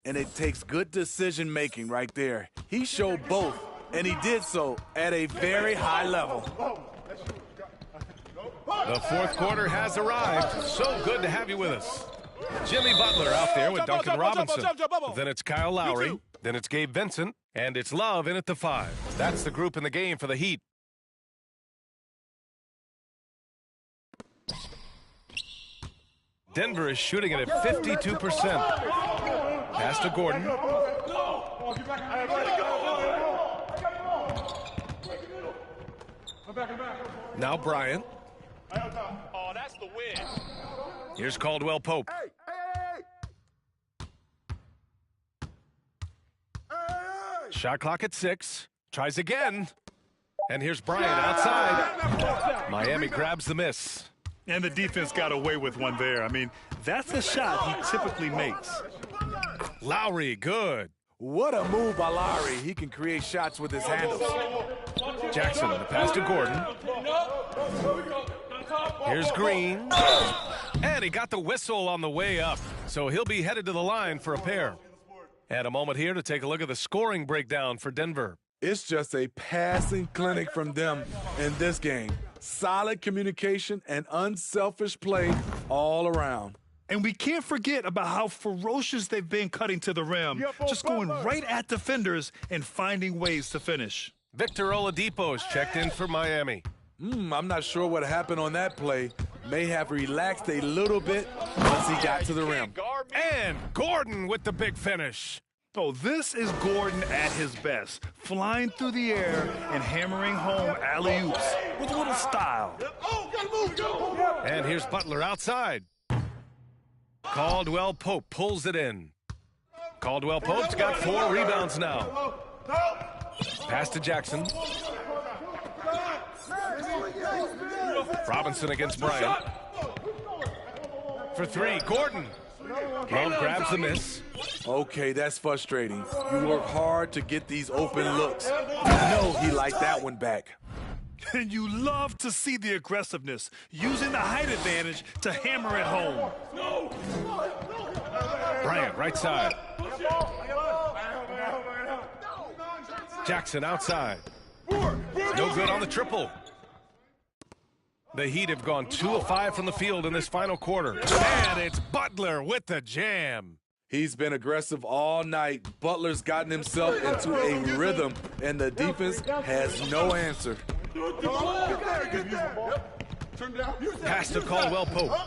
[SPEAKER 6] And it takes good decision-making right there. He showed both, and he did so at a very high level.
[SPEAKER 9] The fourth quarter has arrived. So good to have you with us. Jimmy Butler out there with Duncan Robinson. Then it's Kyle Lowry. Then it's Gabe Vincent. And it's Love in at the 5. That's the group in the game for the Heat. Denver is shooting it at 52%. Pass to Gordon. Now Bryant.
[SPEAKER 2] Oh, that's the win.
[SPEAKER 9] Here's Caldwell Pope. Shot clock at 6. Tries again. And here's Bryant outside. Miami grabs the miss.
[SPEAKER 10] And the defense got away with one there. I mean, that's a shot he typically makes.
[SPEAKER 9] Lowry, good.
[SPEAKER 6] What a move by Lowry. He can create shots with his handles.
[SPEAKER 9] Jackson, the pass to Gordon. Here's Green. And he got the whistle on the way up. So he'll be headed to the line for a pair. And a moment here to take a look at the scoring breakdown for Denver.
[SPEAKER 6] It's just a passing clinic from them in this game. Solid communication and unselfish play all around.
[SPEAKER 10] And we can't forget about how ferocious they've been cutting to the rim, just going right at defenders and finding ways to finish.
[SPEAKER 9] Victor Oladipo's checked in for Miami.
[SPEAKER 6] I'm not sure what happened on that play. May have relaxed a little bit once he got to the rim.
[SPEAKER 9] And Gordon with the big finish.
[SPEAKER 10] Oh, this is Gordon at his best, flying through the air and hammering home alley-oops with a little style.
[SPEAKER 9] And here's Butler outside. Caldwell Pope pulls it in. Caldwell Pope's got 4 rebounds now. Pass to Jackson. Robinson against Bryant. For 3, Gordon. Love grabs the miss.
[SPEAKER 6] Okay, that's frustrating. You work hard to get these open looks. You know he liked that one back.
[SPEAKER 10] And you love to see the aggressiveness, using the height advantage to hammer it home.
[SPEAKER 9] Bryant, right side. Jackson outside. No good on the triple. The Heat have gone 2 of 5 from the field in this final quarter. And it's Butler with the jam.
[SPEAKER 6] He's been aggressive all night. Butler's gotten himself into a rhythm, and the defense has no answer.
[SPEAKER 9] Pass to Caldwell Pope.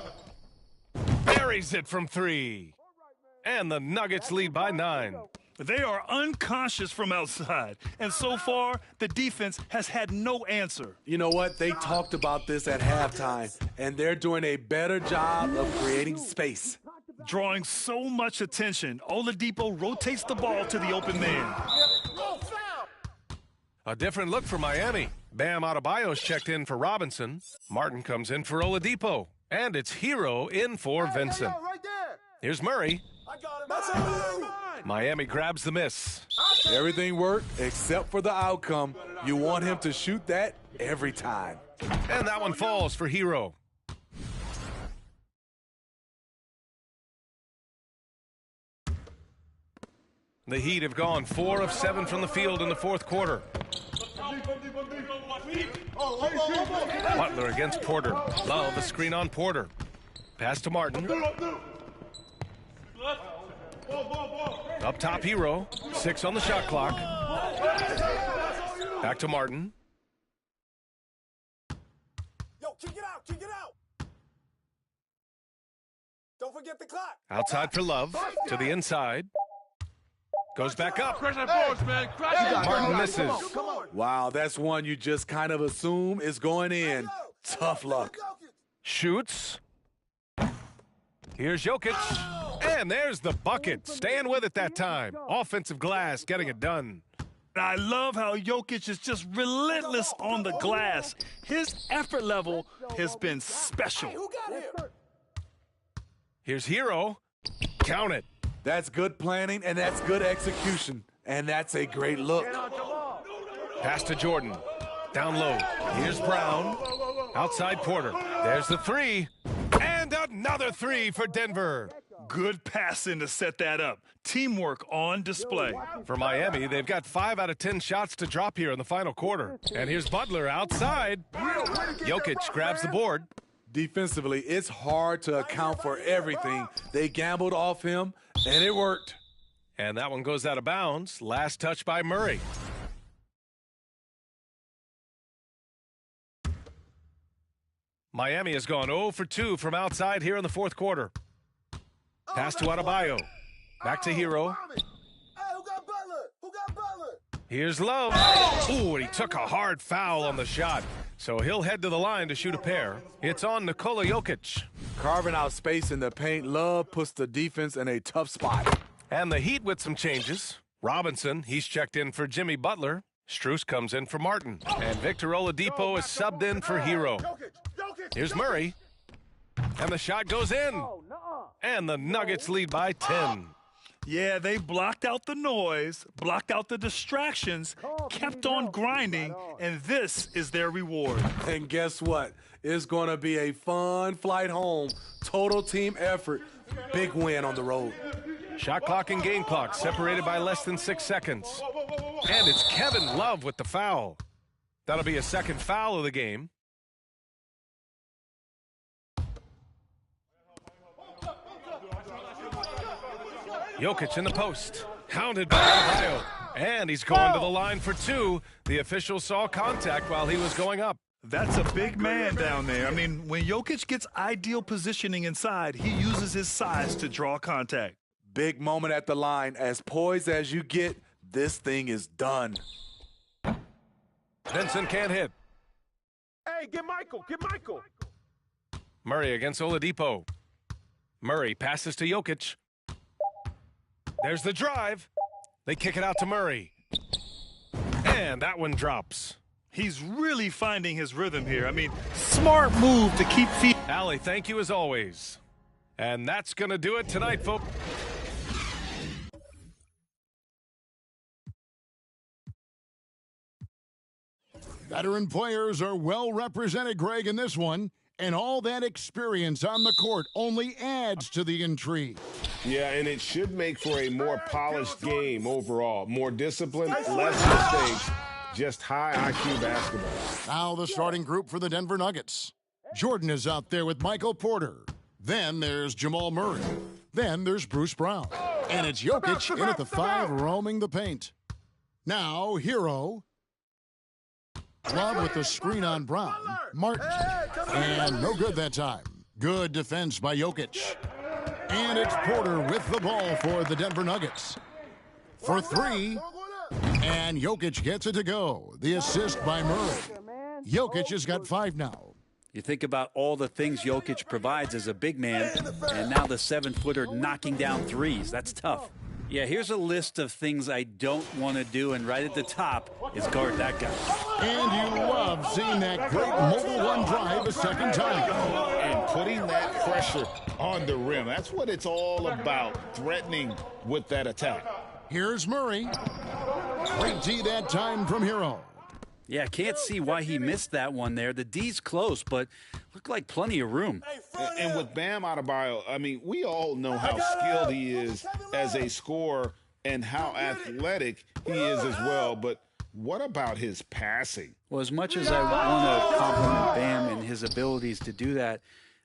[SPEAKER 9] Buries it from 3. And the Nuggets lead by 9.
[SPEAKER 10] They are unconscious from outside, and so far, the defense has had no answer.
[SPEAKER 6] You know what? They talked about this at halftime, and they're doing a better job of creating space.
[SPEAKER 10] Drawing so much attention, Oladipo rotates the ball to the open man.
[SPEAKER 9] A different look for Miami. Bam Adebayo's checked in for Robinson. Martin comes in for Oladipo. And it's Hero in for Vincent. Here's Murray. Miami grabs the miss.
[SPEAKER 6] Everything worked except for the outcome. You want him to shoot that every time.
[SPEAKER 9] And that one falls for Hero. The Heat have gone 4 of 7 from the field in the fourth quarter. Butler against Porter. Love a screen on Porter. Pass to Martin. Up top, Hero. 6 on the shot clock. Back to Martin.
[SPEAKER 12] Yo, kick it out, kick it out. Don't forget the clock.
[SPEAKER 9] Outside for Love. To the inside. Goes back up. Martin misses.
[SPEAKER 6] Wow, that's one you just kind of assume is going in. Tough luck.
[SPEAKER 9] Shoots. Here's Jokic. And there's the bucket. Staying with it that time. Offensive glass, getting it done.
[SPEAKER 10] I love how Jokic is just relentless on the glass. His effort level has been special.
[SPEAKER 9] Here's Hero. Count it.
[SPEAKER 6] That's good planning, and that's good execution. And that's a great look.
[SPEAKER 9] Pass to Jordan. Down low. Here's Brown. Outside Porter. There's the 3. And another 3 for Denver.
[SPEAKER 10] Good passing to set that up. Teamwork on display.
[SPEAKER 9] For Miami, they've got 5 out of 10 shots to drop here in the final quarter. And here's Butler outside. Jokic grabs the board.
[SPEAKER 6] Defensively, it's hard to account for everything. They gambled off him, and it worked.
[SPEAKER 9] And that one goes out of bounds. Last touch by Murray. Miami has gone 0 for 2 from outside here in the fourth quarter. Pass to Adebayo. Back to Hero. Here's Love. Ooh, and he took a hard foul on the shot. So he'll head to the line to shoot a pair. It's on Nikola Jokic.
[SPEAKER 6] Carving out space in the paint. Love puts the defense in a tough spot.
[SPEAKER 9] And the Heat with some changes. Robinson, he's checked in for Jimmy Butler. Strus comes in for Martin. And Victor Oladipo is subbed in for Hero. Here's Murray. And the shot goes in. And the Nuggets lead by 10.
[SPEAKER 10] Yeah, they blocked out the noise, blocked out the distractions, kept on grinding, and this is their reward.
[SPEAKER 6] And guess what? It's going to be a fun flight home. Total team effort. Big win on the road.
[SPEAKER 9] Shot clock and game clock separated by less than 6 seconds. And it's Kevin Love with the foul. That'll be a second foul of the game. Jokic in the post. Hounded by Adebayo. And he's going to the line for 2. The official saw contact while he was going up.
[SPEAKER 10] That's a big man down there. I mean, when Jokic gets ideal positioning inside, he uses his size to draw contact.
[SPEAKER 6] Big moment at the line. As poised as you get, this thing is done.
[SPEAKER 9] Vincent can't hit.
[SPEAKER 2] Hey, get Michael, get Michael.
[SPEAKER 9] Murray against Oladipo. Murray passes to Jokic. There's the drive. They kick it out to Murray. And that one drops.
[SPEAKER 10] He's really finding his rhythm here. I mean, smart move to keep feet.
[SPEAKER 9] Allie, thank you as always. And that's going to do it tonight, folks.
[SPEAKER 3] Veteran players are well represented, Greg, in this one. And all that experience on the court only adds to the intrigue.
[SPEAKER 1] Yeah, and it should make for a more polished game overall. More discipline, less mistakes, just high IQ basketball.
[SPEAKER 3] Now the starting group for the Denver Nuggets. Jordan is out there with Michael Porter. Then there's Jamal Murray. Then there's Bruce Brown. And it's Jokic in at the 5 roaming the paint. Now, Hero. Love with the screen on Brown. Martin. And no good that time. Good defense by Jokic. And it's Porter with the ball for the Denver Nuggets. For three. And Jokic gets it to go. The assist by Murray. Jokic has got 5 now.
[SPEAKER 13] You think about all the things Jokic provides as a big man, and now the 7-footer knocking down threes. That's tough. Yeah, here's a list of things I don't want to do, and right at the top is guard that guy.
[SPEAKER 3] And you love seeing that great mobile one drive a second time.
[SPEAKER 1] And putting that pressure on the rim. That's what it's all about, threatening with that attack.
[SPEAKER 3] Here's Murray. Great D that time from Hero.
[SPEAKER 13] Yeah, can't see why he missed that one there. The D's close, but looked like plenty of room.
[SPEAKER 1] And with Bam Adebayo, I mean, we all know how skilled he is as a scorer and how athletic he is as well. But what about his passing?
[SPEAKER 13] Well, as much as I want to compliment Bam and his abilities to do that,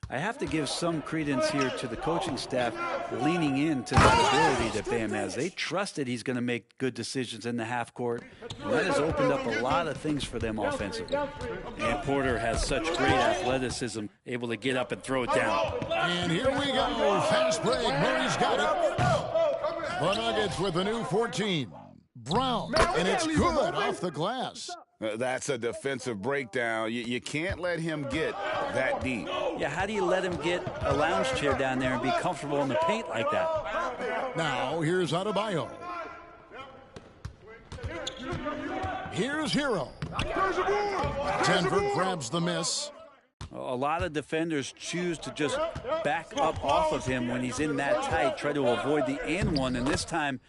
[SPEAKER 13] I have to give some credence here to the coaching staff leaning into that ability that Bam has. They trusted he's going to make good decisions in the half court, and that has opened up a lot of things for them offensively. And Porter has such great athleticism, able to get up and throw it down.
[SPEAKER 3] And here we go. Fast break. Murray's got it. The Nuggets with a new 14. Brown, and it's good off the glass.
[SPEAKER 1] That's a defensive breakdown. You can't let him get that deep.
[SPEAKER 13] Yeah, how do you let him get a lounge chair down there and be comfortable in the paint like that?
[SPEAKER 3] Now, here's Adebayo. Here's Hero. Denver grabs the miss.
[SPEAKER 13] A lot of defenders choose to just back up off of him when he's in that tight, try to avoid the and one, and this time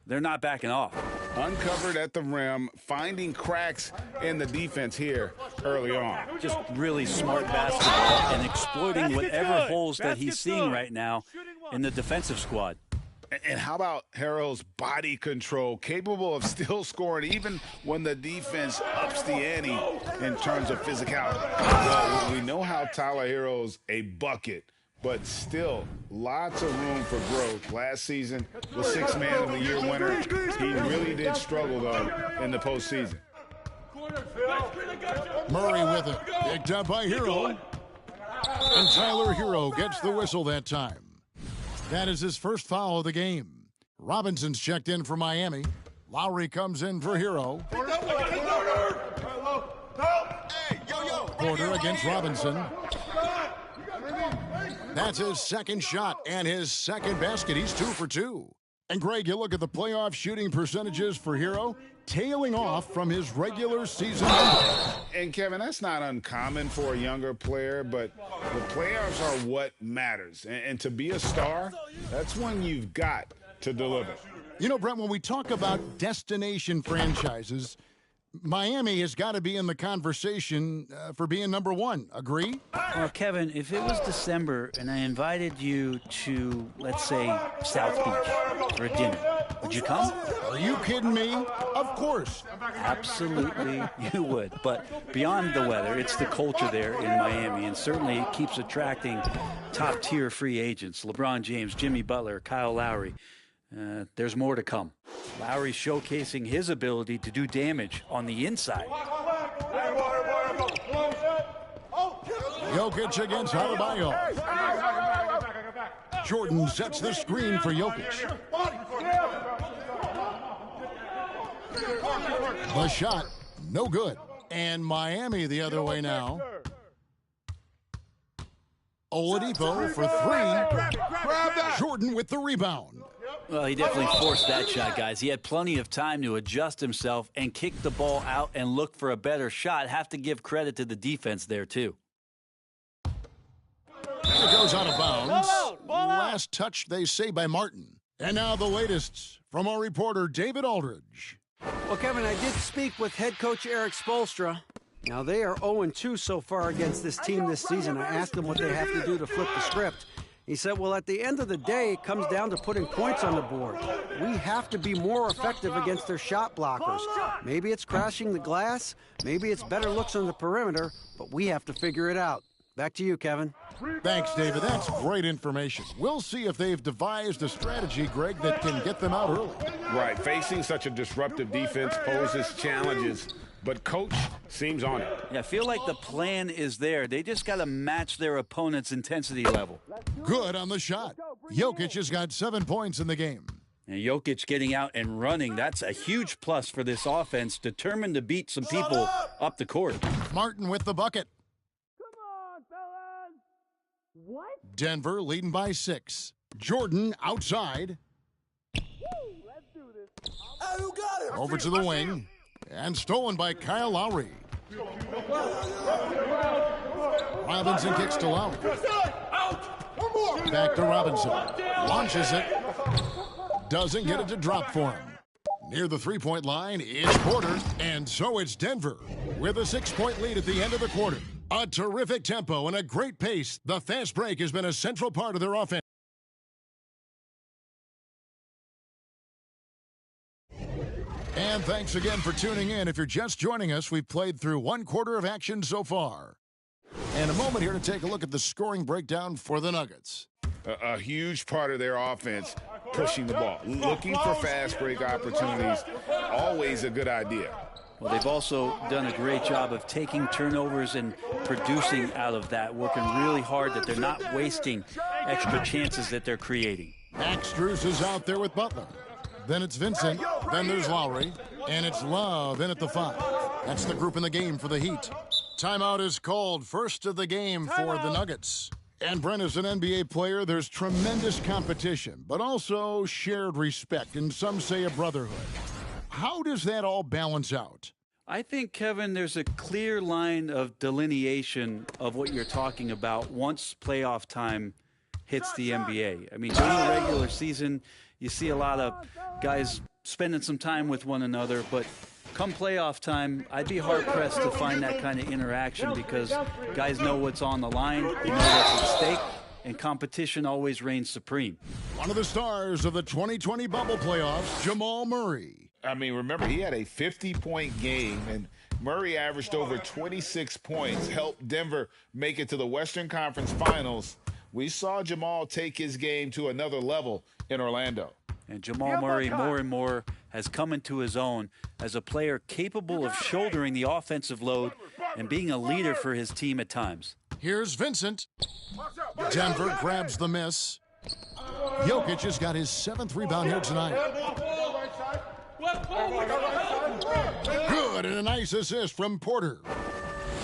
[SPEAKER 13] they're not backing off.
[SPEAKER 1] Uncovered at the rim, finding cracks in the defense here early on.
[SPEAKER 13] Just really smart basketball and exploiting whatever holes that he's seeing right now in the defensive squad.
[SPEAKER 1] And how about Harrell's body control, capable of still scoring even when the defense ups the ante in terms of physicality? Well, we know how Tyler Herro's a bucket, but still lots of room for growth. Last season, the Sixth Man of the Year winner, he really did struggle, though, in the postseason.
[SPEAKER 3] Murray with it, picked up by Hero. And Tyler Hero gets the whistle that time. That is his first foul of the game. Robinson's checked in for Miami. Lowry comes in for Hero. Porter against Robinson. That's his second shot and his second basket. He's 2 for 2. And Greg, you look at the playoff shooting percentages for Hero, tailing off from his regular season numbers.
[SPEAKER 1] And Kevin, that's not uncommon for a younger player, but the playoffs are what matters. And to be a star, that's when you've got to deliver.
[SPEAKER 3] You know, Brent, when we talk about destination franchises, Miami has got to be in the conversation for being number 1. Agree?
[SPEAKER 13] Well, Kevin, if it was December and I invited you to, let's say, South Beach for a dinner, would you come?
[SPEAKER 3] Are you kidding me? Of course.
[SPEAKER 13] Absolutely, you would. But beyond the weather, it's the culture there in Miami, and certainly it keeps attracting top-tier free agents. LeBron James, Jimmy Butler, Kyle Lowry. There's more to come. Lowry showcasing his ability to do damage on the inside.
[SPEAKER 3] Jokic against Adebayo. Jordan sets the screen for Jokic. The shot, no good. And Miami the other way now. Oladipo for 3. Jordan with the rebound.
[SPEAKER 13] Well, he definitely forced that shot, guys. He had plenty of time to adjust himself and kick the ball out and look for a better shot. Have to give credit to the defense there, too.
[SPEAKER 3] It goes out of bounds. Last touch, they say, by Martin. And now the latest from our reporter, David Aldridge.
[SPEAKER 8] Well, Kevin, I did speak with head coach Eric Spoelstra. Now, they are 0-2 so far against this team this season. I asked him what they have to do to flip the script. He said, well, at the end of the day, it comes down to putting points on the board. We have to be more effective against their shot blockers. Maybe it's crashing the glass. Maybe it's better looks on the perimeter, but we have to figure it out. Back to you, Kevin.
[SPEAKER 3] Thanks, David. That's great information. We'll see if they've devised a strategy, Greg, that can get them out early.
[SPEAKER 1] Right. Facing such a disruptive defense poses challenges
[SPEAKER 4] but Coach seems on it.
[SPEAKER 13] Yeah, I feel like the plan is there. They just got to match their opponent's intensity level.
[SPEAKER 3] Good on the shot. Jokic has got 7 points in the game.
[SPEAKER 13] And Jokic getting out and running, that's a huge plus for this offense, determined to beat some people up the court.
[SPEAKER 3] Martin with the bucket.
[SPEAKER 12] What?
[SPEAKER 3] Denver leading by 6. Jordan outside.
[SPEAKER 12] Let's do this. Hey, who got it?
[SPEAKER 3] Over to the wing. And stolen by Kyle Lowry. Robinson kicks to Lowry. Back to Robinson. Launches it. Doesn't get it to drop for him. Near the three-point line is Porter. And so it's Denver with a 6-point lead at the end of the quarter. A terrific tempo and a great pace. The fast break has been a central part of their offense. And thanks again for tuning in. If you're just joining us, we've played through 1 quarter of action so far. And a moment here to take a look at the scoring breakdown for the Nuggets.
[SPEAKER 1] A huge part of their offense, pushing the ball, looking for fast break opportunities, always a good idea.
[SPEAKER 13] Well, they've also done a great job of taking turnovers and producing out of that, working really hard that they're not wasting extra chances that they're creating.
[SPEAKER 3] Max Strus is out there with Butler. Then it's Vincent. Then there's Lowry. And it's Love in at the 5. That's the group in the game for the Heat. Timeout is called, first of the game for the Nuggets. And Brent, as an NBA player, there's tremendous competition, but also shared respect, and some say a brotherhood. How does that all balance out?
[SPEAKER 13] I think, Kevin, there's a clear line of delineation of what you're talking about once playoff time hits the NBA. I mean, during the regular season, you see a lot of guys spending some time with one another, but come playoff time, I'd be hard-pressed to find that kind of interaction because guys know what's on the line, they know what's at stake, and competition always reigns supreme.
[SPEAKER 3] One of the stars of the 2020 bubble playoffs, Jamal Murray.
[SPEAKER 1] I mean, remember, he had a 50-point game, and Murray averaged over 26 points, helped Denver make it to the Western Conference Finals. We saw Jamal take his game to another level in Orlando.
[SPEAKER 13] And Jamal Murray more and more has come into his own as a player capable of shouldering the offensive load and being a leader for his team at times.
[SPEAKER 3] Here's Vincent. Denver grabs the miss. Jokic has got his 7th rebound here tonight. Good, and a nice assist from Porter.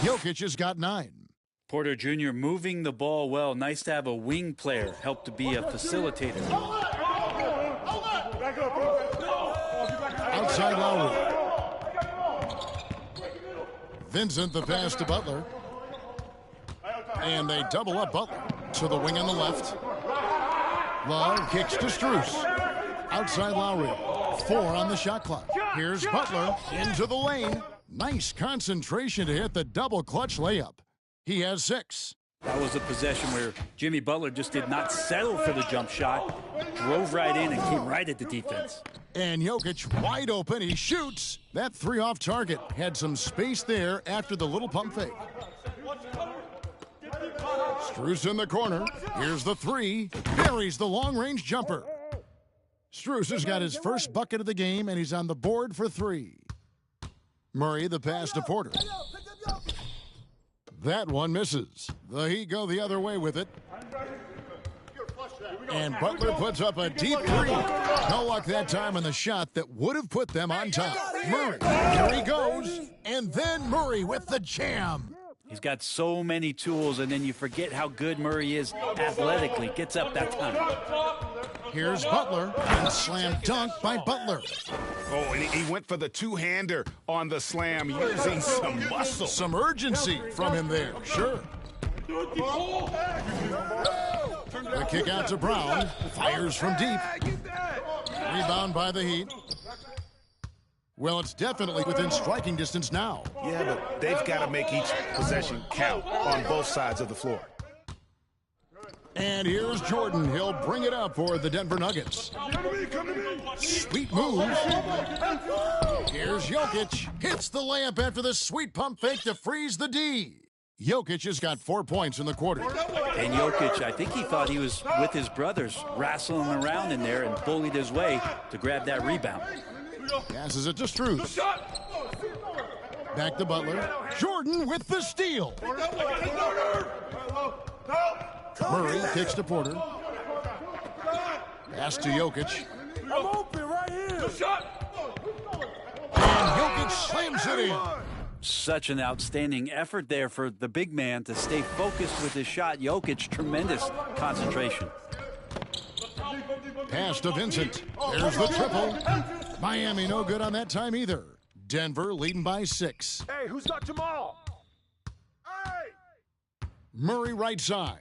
[SPEAKER 3] Jokic has got 9.
[SPEAKER 13] Porter Jr. moving the ball well. Nice to have a wing player help to be a facilitator.
[SPEAKER 3] Outside Lowry. Vincent the pass to Butler. And they double up Butler to the wing on the left. Love kicks to Strus. Outside Lowry. 4 on the shot clock. Here's Butler into the lane. Nice concentration to hit the double clutch layup. He has 6.
[SPEAKER 13] That was a possession where Jimmy Butler just did not settle for the jump shot, drove right in and came right at the defense.
[SPEAKER 3] And Jokic wide open. He shoots. That 3 off target. Had some space there after the little pump fake. Strus in the corner. Here's the 3. Buries the long-range jumper. Strus has got his first bucket of the game, and he's on the board for 3. Murray the pass to Porter. That one misses. The Heat go the other way with it. And Butler puts up a deep 3. No luck that time on the shot that would have put them on top. Murray, here he goes. And then Murray with the jam.
[SPEAKER 13] He's got so many tools, and then you forget how good Murray is athletically. Gets up that time.
[SPEAKER 3] Here's Butler, and slam dunk by Butler.
[SPEAKER 1] Oh, and he went for the two-hander on the slam, using some muscle.
[SPEAKER 3] Some urgency from him there, sure. The kick out to Brown. Fires from deep. Rebound by the Heat. Well, it's definitely within striking distance now.
[SPEAKER 1] Yeah, but they've got to make each possession count on both sides of the floor.
[SPEAKER 3] And here's Jordan. He'll bring it up for the Denver Nuggets. Sweet move. Here's Jokic. Hits the layup after the sweet pump fake to freeze the D. Jokic has got 4 points in the quarter.
[SPEAKER 13] And Jokic, I think he thought he was with his brothers, wrestling around in there and bullied his way to grab that rebound.
[SPEAKER 3] Passes it to Strus. Back to Butler. Jordan with the steal. Murray kicks to Porter. Pass to Jokic.
[SPEAKER 12] I'm open right here.
[SPEAKER 3] And Jokic slams it in.
[SPEAKER 13] Such an outstanding effort there for the big man to stay focused with his shot. Jokic, tremendous concentration.
[SPEAKER 3] Pass to Vincent. There's the triple. Miami no good on that time either. Denver leading by 6.
[SPEAKER 2] Hey, who's got Jamal?
[SPEAKER 3] Murray right side.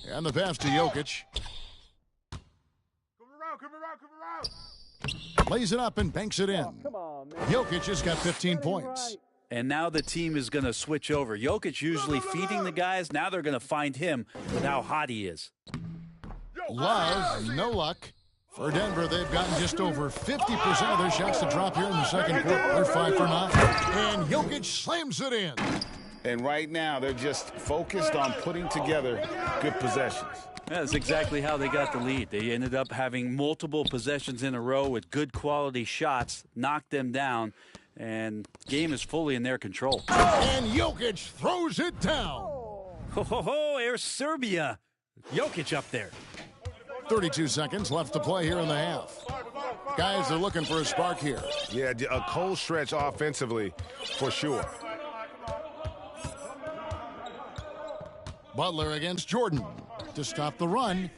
[SPEAKER 3] And the pass to Jokic.
[SPEAKER 2] Come around.
[SPEAKER 3] Lays it up and banks it in. Jokic has got 15 points.
[SPEAKER 13] And now the team is going to switch over. Jokic usually feeding the guys. Now they're going to find him with how hot he is.
[SPEAKER 3] Love, no luck. For Denver, they've gotten just over 50% of their shots to drop here in the second quarter. They're 5 for 9. And Jokic slams it in.
[SPEAKER 1] And right now, they're just focused on putting together good possessions.
[SPEAKER 13] Yeah, that's exactly how they got the lead. They ended up having multiple possessions in a row with good quality shots, knocked them down, and game is fully in their control.
[SPEAKER 3] And Jokic throws it down.
[SPEAKER 13] There's Serbia. Jokic up there.
[SPEAKER 3] 32 seconds left to play here in the half. Guys are looking for a spark here.
[SPEAKER 4] Yeah, a cold stretch offensively for sure.
[SPEAKER 3] Butler against Jordan to stop the run.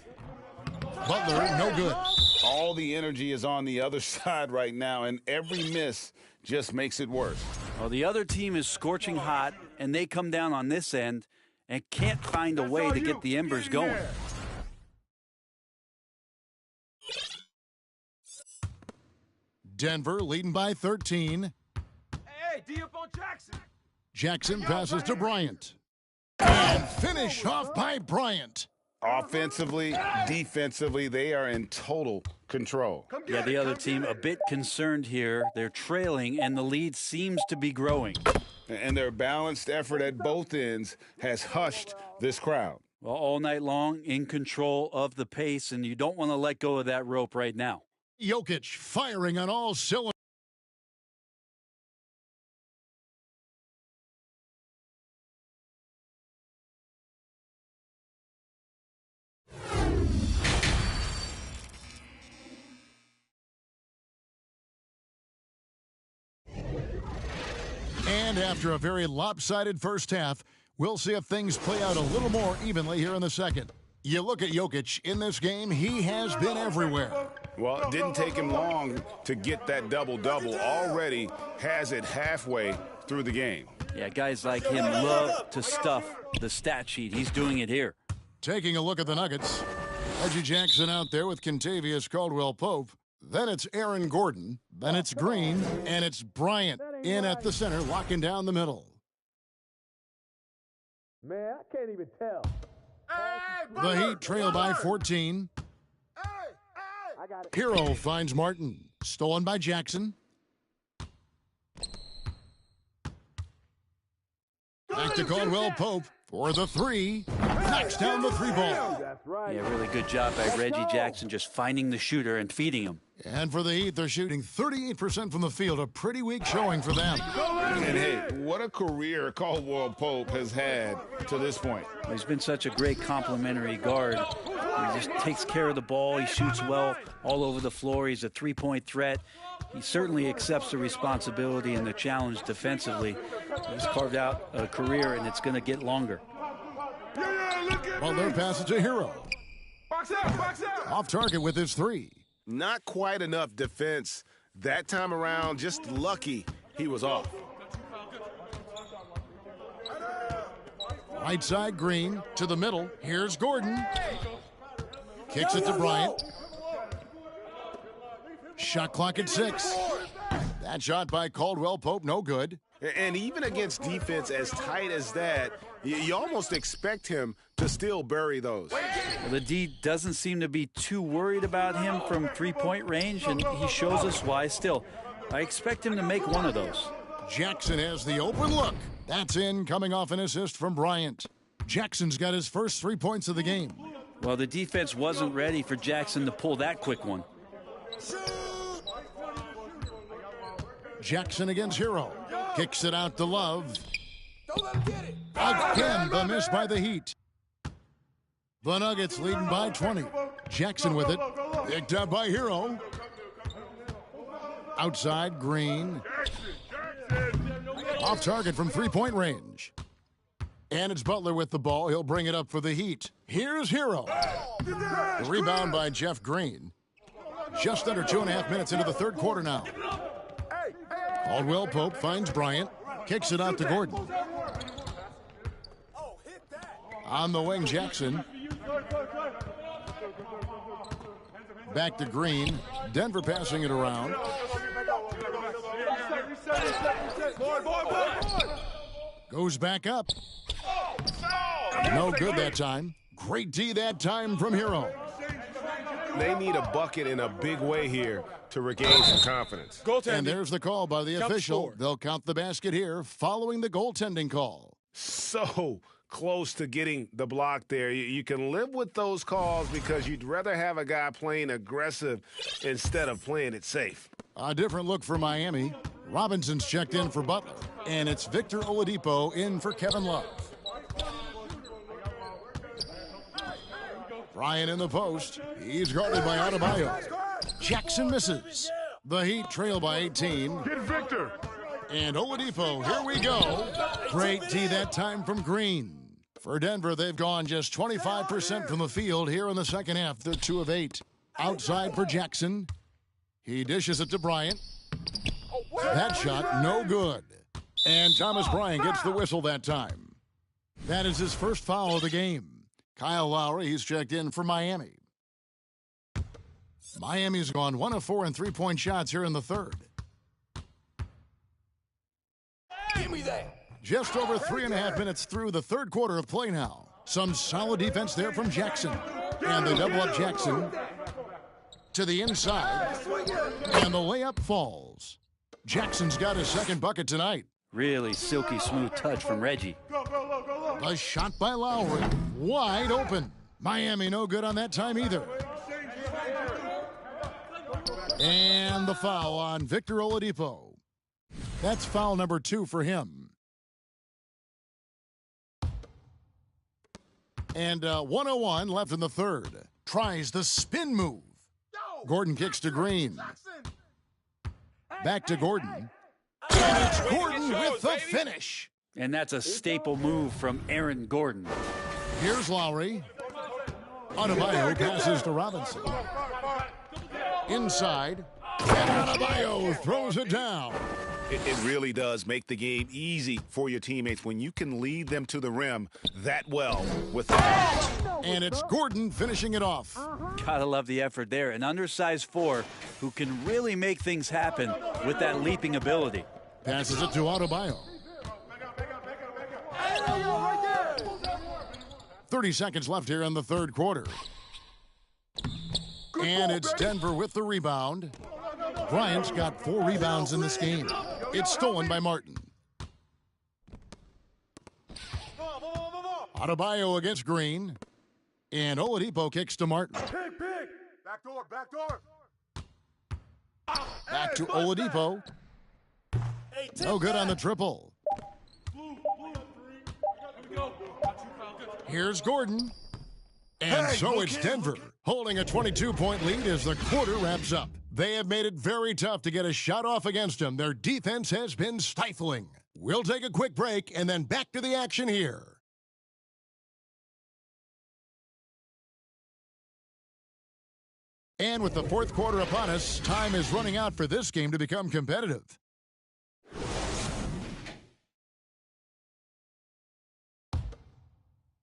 [SPEAKER 3] Butler, no good.
[SPEAKER 1] All the energy is on the other side right now, and every miss just makes it worse.
[SPEAKER 13] Well, the other team is scorching hot, and they come down on this end and can't find a way to get the embers going.
[SPEAKER 3] Denver leading by 13.
[SPEAKER 2] Hey, D up on Jackson.
[SPEAKER 3] Jackson passes to Bryant. And finish off by Bryant.
[SPEAKER 1] Offensively, defensively, they are in total control.
[SPEAKER 13] Yeah, the other team a bit concerned here. They're trailing, and the lead seems to be growing.
[SPEAKER 1] And their balanced effort at both ends has hushed this crowd.
[SPEAKER 13] Well, all night long, in control of the pace, and you don't want to let go of that rope right now.
[SPEAKER 3] Jokic firing on all cylinders. And after a very lopsided first half, we'll see if things play out a little more evenly here in the second. You look at Jokic in this game, he has been everywhere.
[SPEAKER 1] Well, it didn't take him long to get that double-double. Already has it halfway through the game.
[SPEAKER 13] Yeah, guys like him love to stuff the stat sheet. He's doing it here.
[SPEAKER 3] Taking a look at the Nuggets. Reggie Jackson out there with Kentavious Caldwell-Pope. Then it's Aaron Gordon. Then it's Green. And it's Bryant in at the center, locking down the middle.
[SPEAKER 12] Man, I can't even tell.
[SPEAKER 3] The Heat trail by 14. Hero finds Martin. Stolen by Jackson. Back to Caldwell-Pope for the three. Knocks down the three ball.
[SPEAKER 13] Yeah, really good job by Reggie Jackson just finding the shooter and feeding him.
[SPEAKER 3] And for the Heat, they're shooting 38% from the field. A pretty weak showing for them.
[SPEAKER 1] And hey, what a career Caldwell-Pope has had to this point.
[SPEAKER 13] He's been such a great complimentary guard. He just takes care of the ball. He shoots well all over the floor. He's a three-point threat. He certainly accepts the responsibility and the challenge defensively. He's carved out a career, and it's going to get longer.
[SPEAKER 3] Butler passes to Hero.
[SPEAKER 2] Box out.
[SPEAKER 3] Off target with his three.
[SPEAKER 4] Not quite enough defense that time around. Just lucky he was off.
[SPEAKER 3] Right side, Green to the middle. Here's Gordon. Kicks it to Bryant. Shot clock at 6. That shot by Caldwell-Pope, no good.
[SPEAKER 4] And even against defense as tight as that, you almost expect him to still bury those.
[SPEAKER 13] Well, the D doesn't seem to be too worried about him from three-point range, and he shows us why still. I expect him to make one of those.
[SPEAKER 3] Jackson has the open look. That's in, coming off an assist from Bryant. Jackson's got his first 3 points of the game.
[SPEAKER 13] Well, the defense wasn't ready for Jackson to pull that quick one.
[SPEAKER 3] Jackson against Hero. Kicks it out to Love. Again, the miss by the Heat. The Nuggets leading by 20. Jackson with it. Picked up by Hero. Outside, Green. Off target from three-point range. And it's Butler with the ball. He'll bring it up for the Heat. Here's Hero. The rebound by Jeff Green. Just under 2.5 minutes into the third quarter now. Caldwell Pope finds Bryant. Kicks it out to Gordon. On the wing, Jackson. Back to Green. Denver passing it around. Goes back up. No good that time. Great D that time from Hero.
[SPEAKER 4] They need a bucket in a big way here to regain some confidence.
[SPEAKER 3] And there's the call by the official. They'll count the basket here following the goaltending call.
[SPEAKER 4] So close to getting the block there. You can live with those calls because you'd rather have a guy playing aggressive instead of playing it safe.
[SPEAKER 3] A different look for Miami. Robinson's checked in for Butler, and it's Victor Oladipo in for Kevin Love. Bryant in the post. He's guarded by Adebayo. Jackson misses. The Heat trail by 18.
[SPEAKER 2] Get Victor.
[SPEAKER 3] And Oladipo, here we go. Great D that time from Green. For Denver, they've gone just 25% from the field here in the second half. They're 2 of 8. Outside for Jackson. He dishes it to Bryant. That shot, no good. And Thomas Bryant gets the whistle that time. That is his first foul of the game. Kyle Lowry, he's checked in for Miami. Miami's gone 1 of 4 in three-point shots here in the third.
[SPEAKER 12] Give me that.
[SPEAKER 3] Just over 3.5 minutes through the third quarter of play now. Some solid defense there from Jackson. And they double up Jackson to the inside. And the layup falls. Jackson's got his second bucket tonight.
[SPEAKER 13] Really silky smooth touch from Reggie.
[SPEAKER 3] A shot by Lowry. Wide open. Miami no good on that time either. And the foul on Victor Oladipo. That's foul number 2 for him. And 1:01 left in the third. Tries the spin move. Gordon kicks to Green. Back to Gordon. And it's Gordon with the finish.
[SPEAKER 13] And that's a staple move from Aaron Gordon.
[SPEAKER 3] Here's Lowry. Adebayo passes to Robinson. Inside. And Adebayo throws it down.
[SPEAKER 1] It really does make the game easy for your teammates when you can lead them to the rim that well with that.
[SPEAKER 3] And it's Gordon finishing it off.
[SPEAKER 13] Gotta love the effort there. An undersized 4 who can really make things happen with that leaping ability.
[SPEAKER 3] Passes it to Adebayo. 30 seconds left here in the third quarter. And it's Denver with the rebound. Bryant's got 4 rebounds in this game. It's stolen by Martin. Adebayo against Green. And Oladipo kicks to Martin.
[SPEAKER 2] Back door, back door.
[SPEAKER 3] Back to Oladipo. No good on the triple. Here's Gordon. And so it's Denver holding a 22-point lead as the quarter wraps up. They have made it very tough to get a shot off against them. Their defense has been stifling. We'll take a quick break and then back to the action here. And with the fourth quarter upon us, time is running out for this game to become competitive.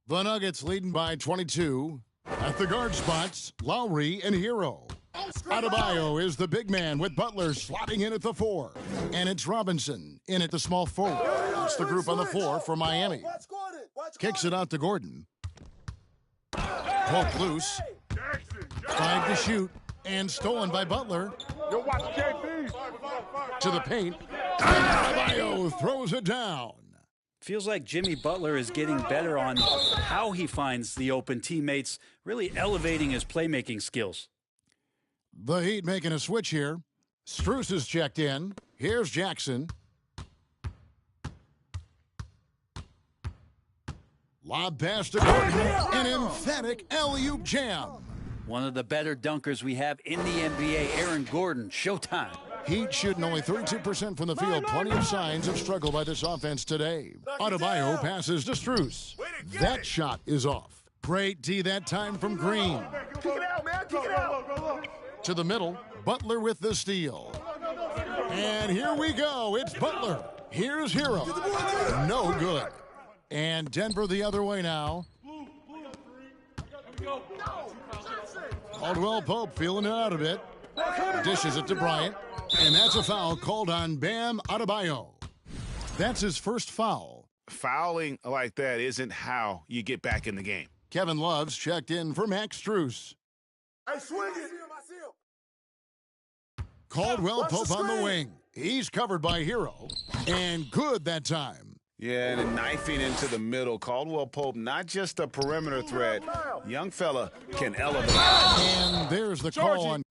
[SPEAKER 3] The Nuggets leading by 22. At the guard spots, Lowry and Hero. Adebayo is the big man with Butler slotting in at the 4. And it's Robinson in at the small forward. It's the group on the floor for Miami. Kicks it out to Gordon. Poke loose. Tried to shoot. And stolen by Butler. To the paint. And Adebayo throws it down.
[SPEAKER 13] Feels like Jimmy Butler is getting better on how he finds the open teammates, really elevating his playmaking skills.
[SPEAKER 3] The Heat making a switch here. Strus is checked in. Here's Jackson. Lob pass to Gordon. An emphatic alley-oop jam.
[SPEAKER 13] One of the better dunkers we have in the NBA, Aaron Gordon. Showtime.
[SPEAKER 3] Heat shooting only 32% from the field. Plenty of signs of struggle by this offense today. Adebayo passes to Strus. That shot is off. Great D that time from Green.
[SPEAKER 2] Kick it out, man. Kick it out.
[SPEAKER 3] To the middle, Butler with the steal. And here we go. It's Butler. Here's Hero. No good. And Denver the other way now. Caldwell Pope feeling it out a bit. Dishes it to Bryant. And that's a foul called on Bam Adebayo. That's his first foul.
[SPEAKER 1] Fouling like that isn't how you get back in the game.
[SPEAKER 3] Kevin Love's checked in for Max Strus.
[SPEAKER 2] Hey, swing it.
[SPEAKER 3] Caldwell Pope on the wing. He's covered by Hero. And good that time.
[SPEAKER 1] Yeah, and knifing into the middle. Caldwell Pope, not just a perimeter threat. Young fella can elevate.
[SPEAKER 3] And there's the call on